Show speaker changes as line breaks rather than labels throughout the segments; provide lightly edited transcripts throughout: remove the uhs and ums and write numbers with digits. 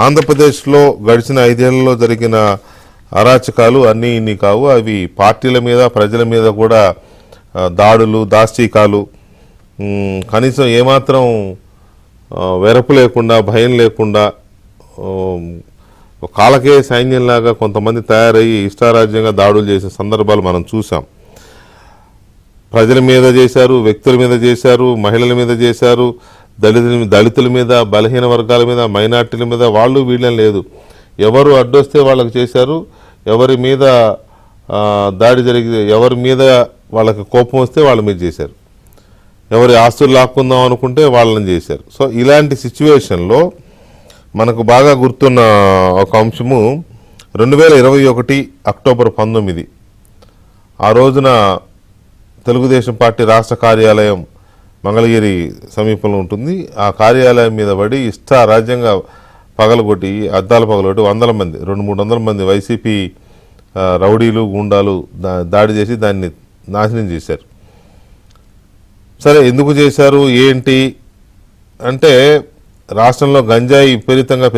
ఆంధ్రప్రదేశ్లో గడిచిన 5 ఏళ్లలో జరిగిన అరాచకాలు అన్నీ ఇన్ని కావు. అవి పార్టీల మీద ప్రజల మీద కూడా దాడులు దాష్టీకాలు కనీసం ఏమాత్రం వెరపు లేకుండా భయం లేకుండా కాలకే సైన్యంలాగా కొంతమంది తయారయ్యి ఇష్టారాజ్యంగా దాడులు చేసే సందర్భాలు మనం చూసాం. ప్రజల మీద చేశారు, వ్యక్తుల మీద చేశారు, మహిళల మీద చేశారు, దళితుల మీద, బలహీన వర్గాల మీద, మైనార్టీల మీద, వాళ్ళు వీళ్ళని లేదు, ఎవరు అడ్డొస్తే వాళ్ళకి చేశారు. ఎవరి మీద దాడి జరిగి ఎవరి మీద వాళ్ళకి కోపం వస్తే వాళ్ళ మీద చేశారు. ఎవరి ఆస్తులు లాక్కుందాం అనుకుంటే వాళ్ళని చేశారు. సో ఇలాంటి సిచ్యువేషన్లో మనకు బాగా గుర్తున్న ఒక అంశము 2021 అక్టోబర్ 19 ఆ రోజున తెలుగుదేశం పార్టీ రాష్ట్ర కార్యాలయం మంగళగిరి సమీపంలో ఉంటుంది. ఆ కార్యాలయం మీద పడి ఇష్టారాజ్యంగా పగలగొట్టి అద్దాలు పగలగొట్టి 100 మంది 200-300 మంది వైసీపీ రౌడీలు గూండాలు దాడి చేసి దాన్ని నాశనం చేశారు. సరే, ఎందుకు చేశారు ఏంటి అంటే రాష్ట్రంలో గంజాయి విపరీతంగా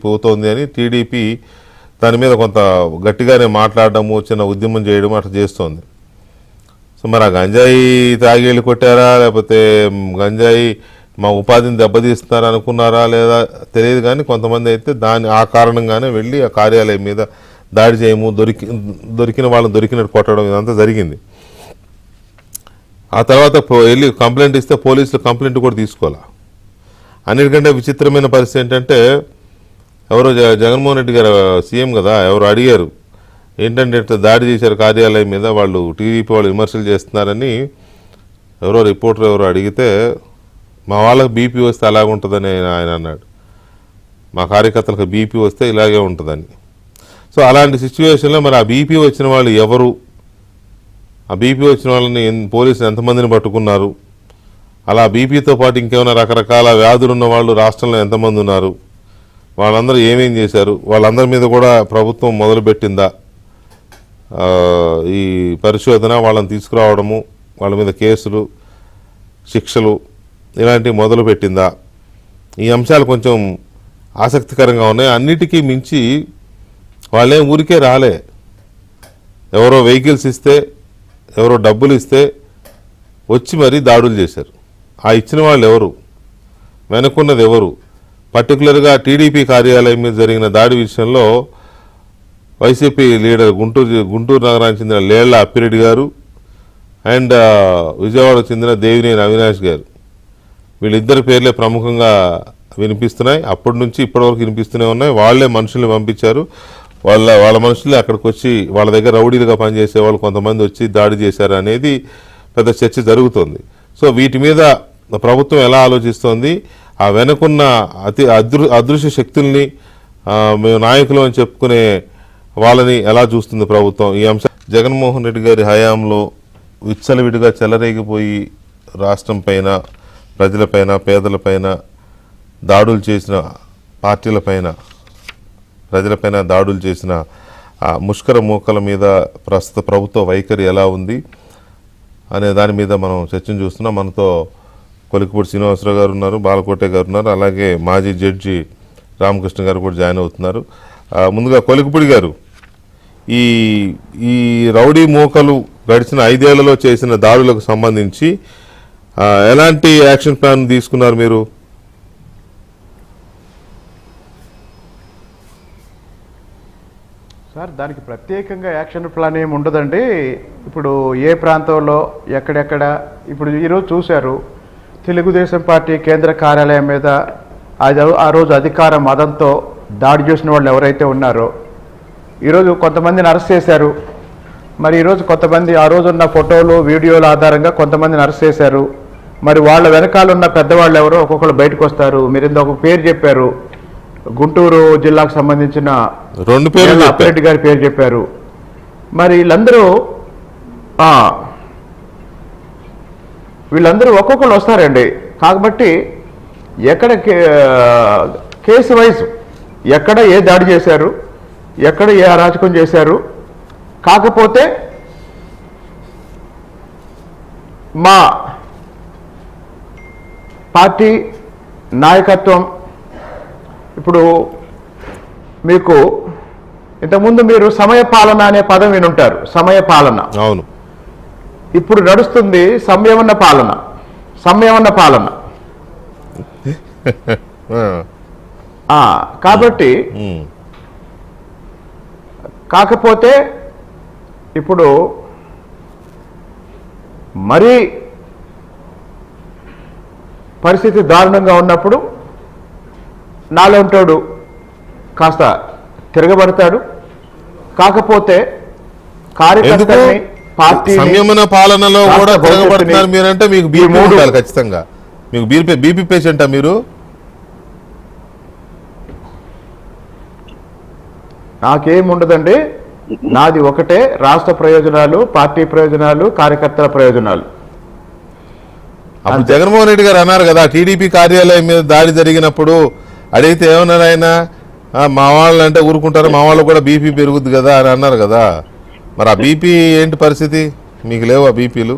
పోతోంది అని టీడీపీ దాని మీద కొంత గట్టిగానే మాట్లాడడము, చిన్న ఉద్యమం చేయడం అట్లా చేస్తోంది. సో మరి ఆ గంజాయి తాగేళ్ళు కొట్టారా, లేకపోతే గంజాయి మా ఉపాధిని దెబ్బతీస్తున్నారా అనుకున్నారా లేదా తెలియదు, కానీ కొంతమంది అయితే ఆ కారణంగానే వెళ్ళి ఆ కార్యాలయం మీద దాడి చేయము, దొరికిన వాళ్ళని దొరికినట్టు కొట్టడం ఇదంతా జరిగింది. ఆ తర్వాత వెళ్ళి కంప్లైంట్ ఇస్తే పోలీసులు కంప్లైంట్ కూడా తీసుకోవాలా. అన్నిటికంటే విచిత్రమైన పరిస్థితి ఏంటంటే ఎవరో జగన్మోహన్ రెడ్డి గారు సీఎం కదా, ఎవరు అడిగారు ఏంటంటే ఇట్లా దాడి చేశారు కార్యాలయం మీద, వాళ్ళు టీడీపీ వాళ్ళు విమర్శలు చేస్తున్నారని ఎవరో రిపోర్టర్ ఎవరో అడిగితే మా వాళ్ళకి బీపీ వస్తే అలాగుంటుందని ఆయన అన్నాడు. మా కార్యకర్తలకు బీపీ వస్తే ఇలాగే ఉంటుందని. సో అలాంటి సిచ్యువేషన్లో మరి ఆ బీపీ వచ్చిన వాళ్ళు ఎవరు, ఆ బీపీ వచ్చిన వాళ్ళని పోలీసులు ఎంతమందిని పట్టుకున్నారు, అలా బీపీతో పాటు ఇంకేమైనా రకరకాల వ్యాధులు ఉన్న వాళ్ళు రాష్ట్రంలో ఎంతమంది ఉన్నారు, వాళ్ళందరూ ఏమేం చేశారు, వాళ్ళందరి మీద కూడా ప్రభుత్వం మొదలుపెట్టిందా ఈ పరిశోధన, వాళ్ళని తీసుకురావడము, వాళ్ళ మీద కేసులు శిక్షలు ఇలాంటివి మొదలుపెట్టిందా, ఈ అంశాలు కొంచెం ఆసక్తికరంగా ఉన్నాయి. అన్నిటికీ మించి వాళ్ళేం ఊరికే రాలే, ఎవరో వెహికల్స్ ఇస్తే ఎవరో డబ్బులు ఇస్తే వచ్చి మరీ దాడులు చేశారు. ఆ ఇచ్చిన వాళ్ళు ఎవరు, వెనుకున్నది ఎవరు? పర్టికులర్గా టీడీపీ కార్యాలయం మీద జరిగిన దాడి విషయంలో వైసీపీ లీడర్ గుంటూరు నగరానికి చెందిన లేళ్ల అప్పిరెడ్డి గారు అండ్ విజయవాడకు చెందిన దేవినేని అవినాష్ గారు, వీళ్ళిద్దరి పేర్లే ప్రముఖంగా వినిపిస్తున్నాయి. అప్పటి నుంచి ఇప్పటివరకు వినిపిస్తూనే ఉన్నాయి. వాళ్లే మనుషుల్ని పంపించారు. వాళ్ళ మనుషులే అక్కడికి వచ్చి వాళ్ళ దగ్గర రౌడీలుగా పనిచేసే వాళ్ళు కొంతమంది వచ్చి దాడి చేశారు అనేది పెద్ద చర్చ జరుగుతోంది. సో వీటి మీద ప్రభుత్వం ఎలా ఆలోచిస్తోంది, ఆ వెనుకున్న అదృశ్య శక్తుల్ని మేము నాయకులు అని చెప్పుకునే వాళ్ళని ఎలా చూస్తుంది ప్రభుత్వం? ఈ అంశం జగన్మోహన్ రెడ్డి గారి హయాంలో విచ్చలవిడిగా చెలరేగిపోయి రాష్ట్రం పైన, ప్రజలపైన, పేదలపైన దాడులు చేసిన పార్టీలపైన, ప్రజలపైన దాడులు చేసిన ముష్కర మూకల మీద ప్రస్తుత ప్రభుత్వ వైఖరి ఎలా ఉంది అనే దాని మీద మనం చర్చను చూస్తున్నాం. మనతో కొలికిపూడి శ్రీనివాసరావు గారు ఉన్నారు, బాలకోటే గారు ఉన్నారు, అలాగే మాజీ జడ్జి రామకృష్ణ గారు కూడా జాయిన్ అవుతున్నారు. ముందుగా కొలికిపూడి గారు, ఈ రౌడీ మూకలు గడిచిన 5 ఏళ్లలో చేసిన దాడులకు సంబంధించి ఎలాంటి యాక్షన్ ప్లాన్ తీసుకున్నారు మీరు?
సార్, దానికి ప్రత్యేకంగా యాక్షన్ ప్లాన్ ఏమి ఉండదండి. ఇప్పుడు ఏ ప్రాంతంలో ఎక్కడెక్కడ, ఇప్పుడు ఈరోజు చూశారు తెలుగుదేశం పార్టీ కేంద్ర కార్యాలయం మీద ఆ రోజు అధికార మదంతో దాడి చేసిన వాళ్ళు ఎవరైతే ఉన్నారో ఈరోజు కొంతమందిని అరెస్ట్ చేశారు. మరి ఈరోజు కొంతమంది ఆ రోజు ఉన్న ఫోటోలు వీడియోల ఆధారంగా కొంతమందిని అరెస్ట్ చేశారు. మరి వాళ్ళ వెనకాల ఉన్న పెద్దవాళ్ళు ఎవరో ఒక్కొక్కరు బయటకు వస్తారు. మీరు ఇంకొక పేరు చెప్పారు, గుంటూరు జిల్లాకు సంబంధించిన
2 పేర్లు
అప్పిరెడ్డి గారి పేరు చెప్పారు. మరి వీళ్ళందరూ ఒక్కొక్కరు వస్తారండి. కాబట్టి ఎక్కడ కేసు వైజ్ ఎక్కడ ఏ దాడి చేశారు, ఎక్కడ ఏ అరాచకం చేశారు, కాకపోతే మా పార్టీ నాయకత్వం ఇప్పుడు మీకు ఇంతకుముందు మీరు సమయ పాలన అనే పదం వినుంటారు. సమయ పాలన.
అవును.
ఇప్పుడు నడుస్తుంది సంయమన పాలన. సంయమన పాలన. కాబట్టి కాకపోతే ఇప్పుడు మరీ పరిస్థితి దారుణంగా ఉన్నప్పుడు నాలంటోడు కాస్త తిరగబడతాడు. కాకపోతే కార్యకర్తల్ని, పార్టీని,
సంయమన పాలనలో కూడా తిరగబడుతున్నారు మీరంటే మీకు బీపీ ఉండాలి ఖచ్చితంగా. మీకు బీపీ పేషెంటా మీరు?
నాకేముండదండి. నాది ఒకటే, రాష్ట్ర ప్రయోజనాలు, పార్టీ ప్రయోజనాలు, కార్యకర్తల ప్రయోజనాలు.
అప్పుడు జగన్మోహన్ రెడ్డి గారు అన్నారు కదా, టీడీపీ కార్యాలయం మీద దాడి జరిగినప్పుడు అడిగితే ఏమన్నారు ఆయన, మా వాళ్ళు అంటే ఊరుకుంటారు, మా వాళ్ళు కూడా బీపీ పెరుగుద్ది కదా అని అన్నారు కదా. మరి ఆ బీపీ ఏంటి పరిస్థితి? మీకు లేవు ఆ బీపీలు?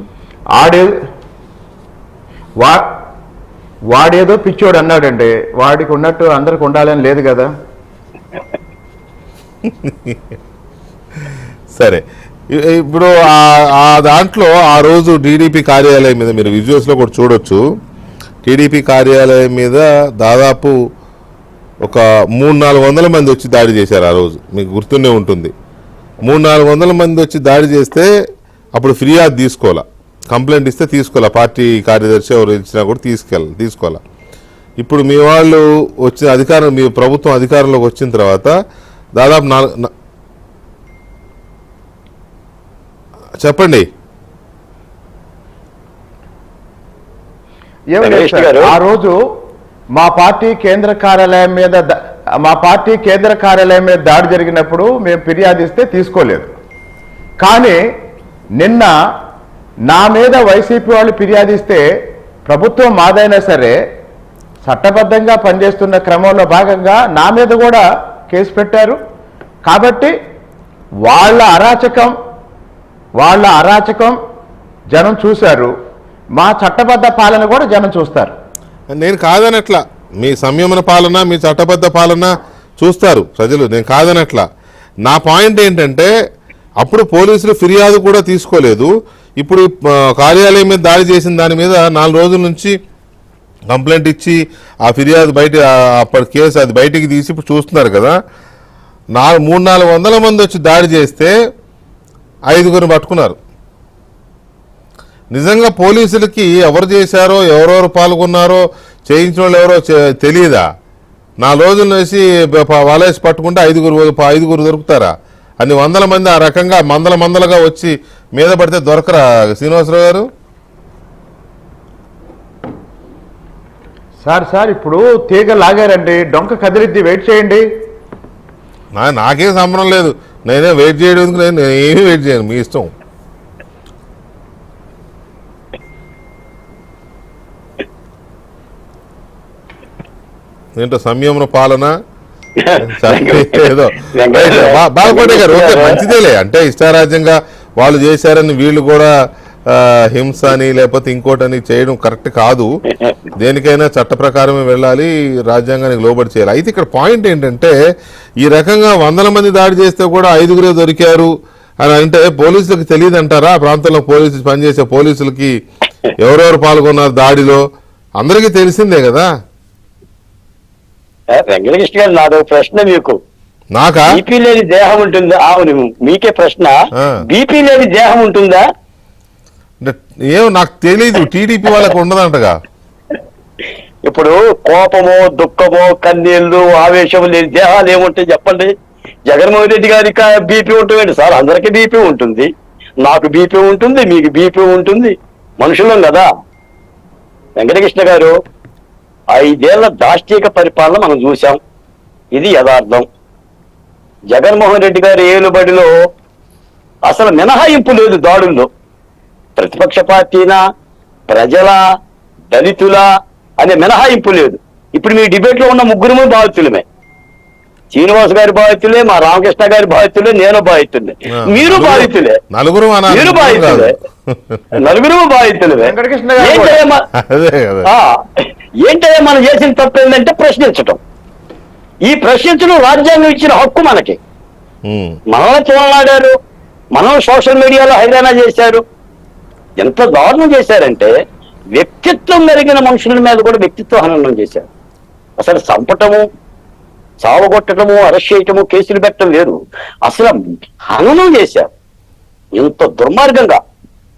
వాడేదో పిచ్చోడు అన్నాడండి. వాడికి ఉన్నట్టు అందరికి ఉండాలని లేదు కదా.
సరే, ఇప్పుడు ఆ దాంట్లో ఆ రోజు టీడీపీ కార్యాలయం మీద మీరు విజువల్స్లో కూడా చూడొచ్చు. టీడీపీ కార్యాలయం మీద దాదాపు ఒక 300-400 మంది వచ్చి దాడి చేశారు ఆ రోజు. మీకు గుర్తుండే ఉంటుంది. 300-400 మంది వచ్చి దాడి చేస్తే అప్పుడు ఫిర్యాదు తీసుకోవాలా, కంప్లైంట్ ఇస్తే తీసుకోవాలా, పార్టీ కార్యదర్శి ఎవరు ఇచ్చినా కూడా తీసుకోవాలా. ఇప్పుడు మీ వాళ్ళు వచ్చిన మీ ప్రభుత్వం అధికారంలోకి వచ్చిన తర్వాత దాదాపు చెప్పండి.
ఆ రోజు మా పార్టీ కేంద్ర కార్యాలయం మీద దాడి జరిగినప్పుడు మేము ఫిర్యాదు ఇస్తే తీసుకోలేదు. కానీ నిన్న నా మీద వైసీపీ వాళ్ళు ఫిర్యాదు ఇస్తే ప్రభుత్వం మాదైనా సరే చట్టబద్ధంగా పనిచేస్తున్న క్రమంలో భాగంగా నా మీద కూడా కేసు పెట్టారు. కాబట్టి వాళ్ళ అరాచకం జనం చూశారు. మా చట్టబద్ధ పాలన కూడా జనం చూస్తారు.
నేను కాదనట్లా, మీ సంయమన పాలన, మీ చట్టబద్ధ పాలన చూస్తారు ప్రజలు, నేను కాదనట్లా. నా పాయింట్ ఏంటంటే అప్పుడు పోలీసులు ఫిర్యాదు కూడా తీసుకోలేదు. ఇప్పుడు కార్యాలయం మీద దాడి చేసిన దాని మీద 4 రోజుల నుంచి కంప్లైంట్ ఇచ్చి ఆ ఫిర్యాదు అప్పటి కేసు అది బయటికి తీసి ఇప్పుడు చూస్తున్నారు కదా. 300-400 మంది వచ్చి దాడి చేస్తే 5గురు పట్టుకున్నారు. నిజంగా పోలీసులకి ఎవరు చేశారో, ఎవరెవరు పాల్గొన్నారో, చేయించిన వాళ్ళు ఎవరో తెలియదా? 4 రోజులు వేసి వలేసి పట్టుకుంటే 5గురు దొరుకుతారా? అన్ని 100 మంది ఆ రకంగా మందలుగా వచ్చి మీద పడితే దొరకరా శ్రీనివాసరావు గారు?
సార్ ఇప్పుడు తీగ లాగారండి, డొంక కదిలిద్ది, వెయిట్ చేయండి.
నాకేం సంబరం లేదు, నేనే వెయిట్ చేయడం, నేను ఏమీ వెయిట్ చేయను, మీ ఇష్టం. ఏంటో సంయమన పాలన ఏదో బాగుపడే గారు, ఓకే మంచిదేలే. అంటే ఇష్టారాజ్యంగా వాళ్ళు చేశారని వీళ్ళు కూడా హింస అని లేకపోతే ఇంకోటని చేయడం కరెక్ట్ కాదు. దేనికైనా చట్ట ప్రకారమే వెళ్ళాలి, రాజ్యాంగానికి లోబడి చేయాలి. అయితే ఇక్కడ పాయింట్ ఏంటంటే ఈ రకంగా 100 మంది దాడి చేస్తే కూడా 5గురే దొరికారు అని అంటే పోలీసులకు తెలియదు అంటారా? ఆ ప్రాంతంలో పనిచేసే పోలీసులకి ఎవరెవరు పాల్గొన్నారు దాడిలో అందరికీ తెలిసిందే కదా.
వెంకటకృష్ణ గారు, నాదో ప్రశ్న మీకు.
నాకా?
బీపీ లేని దేహం ఉంటుందా? అవును, మీకే ప్రశ్న. బీపీ లేని దేహం ఉంటుందా?
ఏమో నాకు తెలీదు, టీడీపీ వాళ్ళకు ఉండదంటగా.
ఇప్పుడు కోపమో, దుఃఖమో, కన్నీళ్లు, ఆవేశం లేని దేహాలు ఏముంటాయి చెప్పండి? జగన్మోహన్ రెడ్డి గారికి బీపీ ఉంటుంది సార్, అందరికీ బీపీ ఉంటుంది. నాకు బీపీ ఉంటుంది, మీకు బీపీ ఉంటుంది, మనుషులం కదా. వెంకటకృష్ణ గారు, 5 ఏళ్ల దాష్టీక పరిపాలన మనం చూసాం. ఇది యథార్థం. జగన్మోహన్ రెడ్డి గారి ఏలుబడిలో అసలు మినహాయింపు లేదు దాడుల్లో. ప్రతిపక్ష పార్టీనా, ప్రజల, దళితుల అనే మినహాయింపు లేదు. ఇప్పుడు మీ డిబేట్ లో ఉన్న 3 బాధితులమే. శ్రీనివాస్ గారి బాధితులే, మా రామకృష్ణ గారి బాధితులే, నేను బాధితులే, మీరు బాధితులే, మీరు బాధితులే, నలుగురు బాధితులే. ఏంటయ్యా మనం చేసిన తప్పు ఏంటంటే ప్రశ్నించటం. ఈ ప్రశ్నించడం రాజ్యాంగం ఇచ్చిన హక్కు మనకి. మనల్ని తోలనాడారు, మనం సోషల్ మీడియాలో హైరాణ చేశారు. ఎంత దారుణం చేశారంటే వ్యక్తిత్వం మెరిగిన మనుషుల మీద కూడా వ్యక్తిత్వ హననం చేశారు. అసలు చంపటము, చావగొట్టడము, అరెస్ట్ చేయటము, కేసులు పెట్టడం వేరు, అసలు హననం చేశారు. ఇంత దుర్మార్గంగా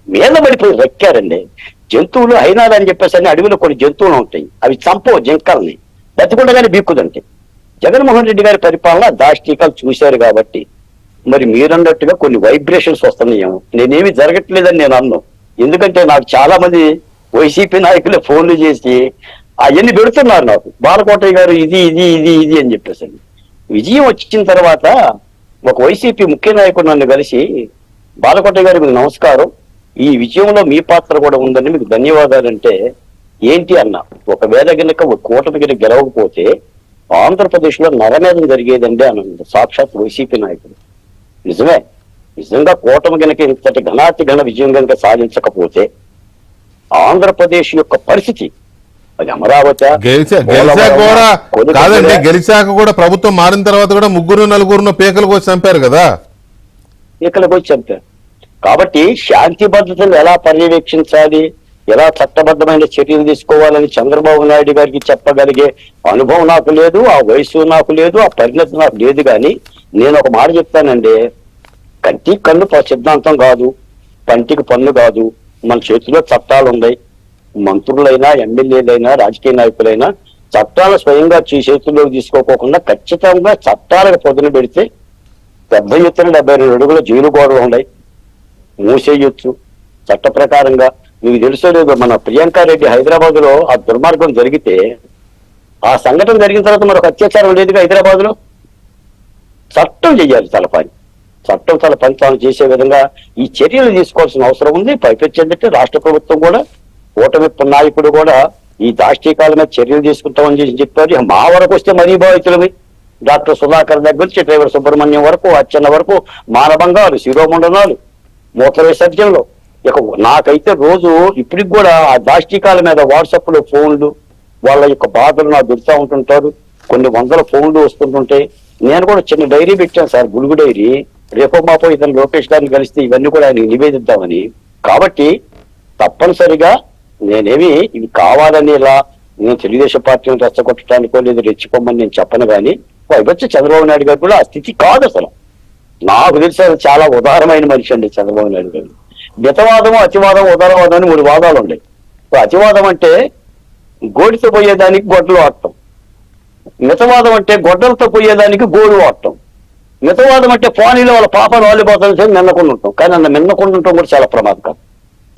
మీద పడిపోయి రెక్కారండి. జంతువులు హైనాలు అని చెప్పేసి అని అడవిలో కొన్ని జంతువులు ఉంటాయి, అవి చంపవు జింకల్ని, బతికుండగానే బీక్కుదంటే. జగన్మోహన్ రెడ్డి గారి పరిపాలన దాష్టీకాలు చూశారు కాబట్టి మరి మీరన్నట్టుగా కొన్ని వైబ్రేషన్స్ వస్తున్నాయేమో. నేనేమి జరగట్లేదని నేను అన్నాను, ఎందుకంటే నాకు చాలా మంది వైసీపీ నాయకులే ఫోన్లు చేసి అవన్నీ పెడుతున్నారు నాకు, బాలకోటయ్య గారు ఇది ఇది ఇది ఇది అని చెప్పేసి. విజయం వచ్చిన తర్వాత ఒక వైసీపీ ముఖ్య నాయకుడు నన్ను కలిసి, బాలకోటయ్య గారు మీకు నమస్కారం, ఈ విజయంలో మీ పాత్ర కూడా ఉందని మీకు ధన్యవాదాలంటే ఏంటి అన్న, ఒకవేళ కనుక కూటమి కనుక గెలవకపోతే ఆంధ్రప్రదేశ్ లో నరమేధం జరిగేదండి అని సాక్షాత్ వైసీపీ నాయకుడు. నిజమే, నిజంగా కూటమి కనుక ఇంతటి ఘనాతి ఘన విజయం కనుక సాధించకపోతే ఆంధ్రప్రదేశ్ యొక్క పరిస్థితి, అది అమరావతి
కాదండి, గెలిచాక కూడా ప్రభుత్వం మారిన తర్వాత కూడా 3-4 పేకలకు వచ్చి చంపారు కదా.
పేకలకు వచ్చి చంపారు. కాబట్టి శాంతి భద్రతలు ఎలా పర్యవేక్షించాలి, ఎలా చట్టబద్ధమైన చర్యలు తీసుకోవాలని చంద్రబాబు నాయుడు గారికి చెప్పగలిగే అనుభవం నాకు లేదు, ఆ వయసు నాకు లేదు, ఆ పరిణతి నాకు లేదు. కానీ నేను ఒక మాట చెప్తానండి, కంటికి కన్ను సిద్ధాంతం కాదు, పంటికి పన్ను కాదు. మన చేతిలో చట్టాలు ఉన్నాయి. మంత్రులైనా, ఎమ్మెల్యేలైనా, రాజకీయ నాయకులైనా చట్టాలు స్వయంగా చేతుల్లోకి తీసుకోకుండా ఖచ్చితంగా చట్టాలకు పొద్దున పెడితే పెద్ద ఎత్తున 72 అడుగుల జైలు గోడలు ఉన్నాయి, మూసేయొచ్చు చట్ట ప్రకారంగా. మీకు తెలుసో లేదో, మన ప్రియాంకారెడ్డి హైదరాబాద్ లో ఆ దుర్మార్గం జరిగితే, ఆ సంఘటన జరిగిన తర్వాత మరొక అత్యాచారం లేదుగా హైదరాబాద్ లో. చట్టం చెయ్యాలి తలపని, చట్టం తలపని తాను చేసే విధంగా ఈ చర్యలు తీసుకోవాల్సిన అవసరం ఉంది. పైపెచ్చేందంటే రాష్ట్ర ప్రభుత్వం కూడా, కూటమి నాయకుడు కూడా ఈ దాష్టీకాల మీద చర్యలు తీసుకుంటామని చెప్పారు. మా వరకు వస్తే మరీ బాధితులవి, డాక్టర్ సుధాకర్ దగ్గర నుంచి డ్రైవర్ సుబ్రహ్మణ్యం వరకు, అచ్చెన్న వరకు మానభంగాలు, శిరోమండనాలు, మూత్ర విసర్జనలు. ఇక నాకైతే రోజు ఇప్పటికి కూడా ఆ దాష్టీకాల మీద వాట్సాప్ లో ఫోన్లు, వాళ్ళ యొక్క బాధలు నాకు దొరుకుతూ ఉంటుంటారు. కొన్ని 100 ఫోన్లు వస్తుంటుంటాయి. నేను కూడా చిన్న డైరీ పెట్టాను సార్, బులుగు డైరీ. రేపో మాపో ఇతను లోకేష్ గారిని కలిస్తే ఇవన్నీ కూడా ఆయన నివేదిద్దామని. కాబట్టి తప్పనిసరిగా నేనేమి ఇవి కావాలని ఇలా నేను తెలుగుదేశం పార్టీని రెచ్చగొట్టడానికో లేదు రెచ్చిపోమని నేను చెప్పను. కానీ వచ్చి చంద్రబాబు నాయుడు గారు కూడా ఆ స్థితి కాదు అసలు. నాకు తెలిసి చాలా ఉదారమైన మనిషి అండి చంద్రబాబు నాయుడు గారు. మితవాదము, అతివాదం, ఉదారవాదం అని 3 వాదాలు ఉన్నాయి. అతివాదం అంటే గోడితో పోయేదానికి గొడ్డలు వాడటం, మితవాదం అంటే గొడ్డలతో పోయేదానికి గోడు వాడటం, మితవాదం అంటే పానీలో వాళ్ళ పాపను వాలిపోతాను మిన్నకుండా ఉంటాం. కానీ అన్న మిన్నకుండా ఉండటం కూడా చాలా ప్రమాదకరం.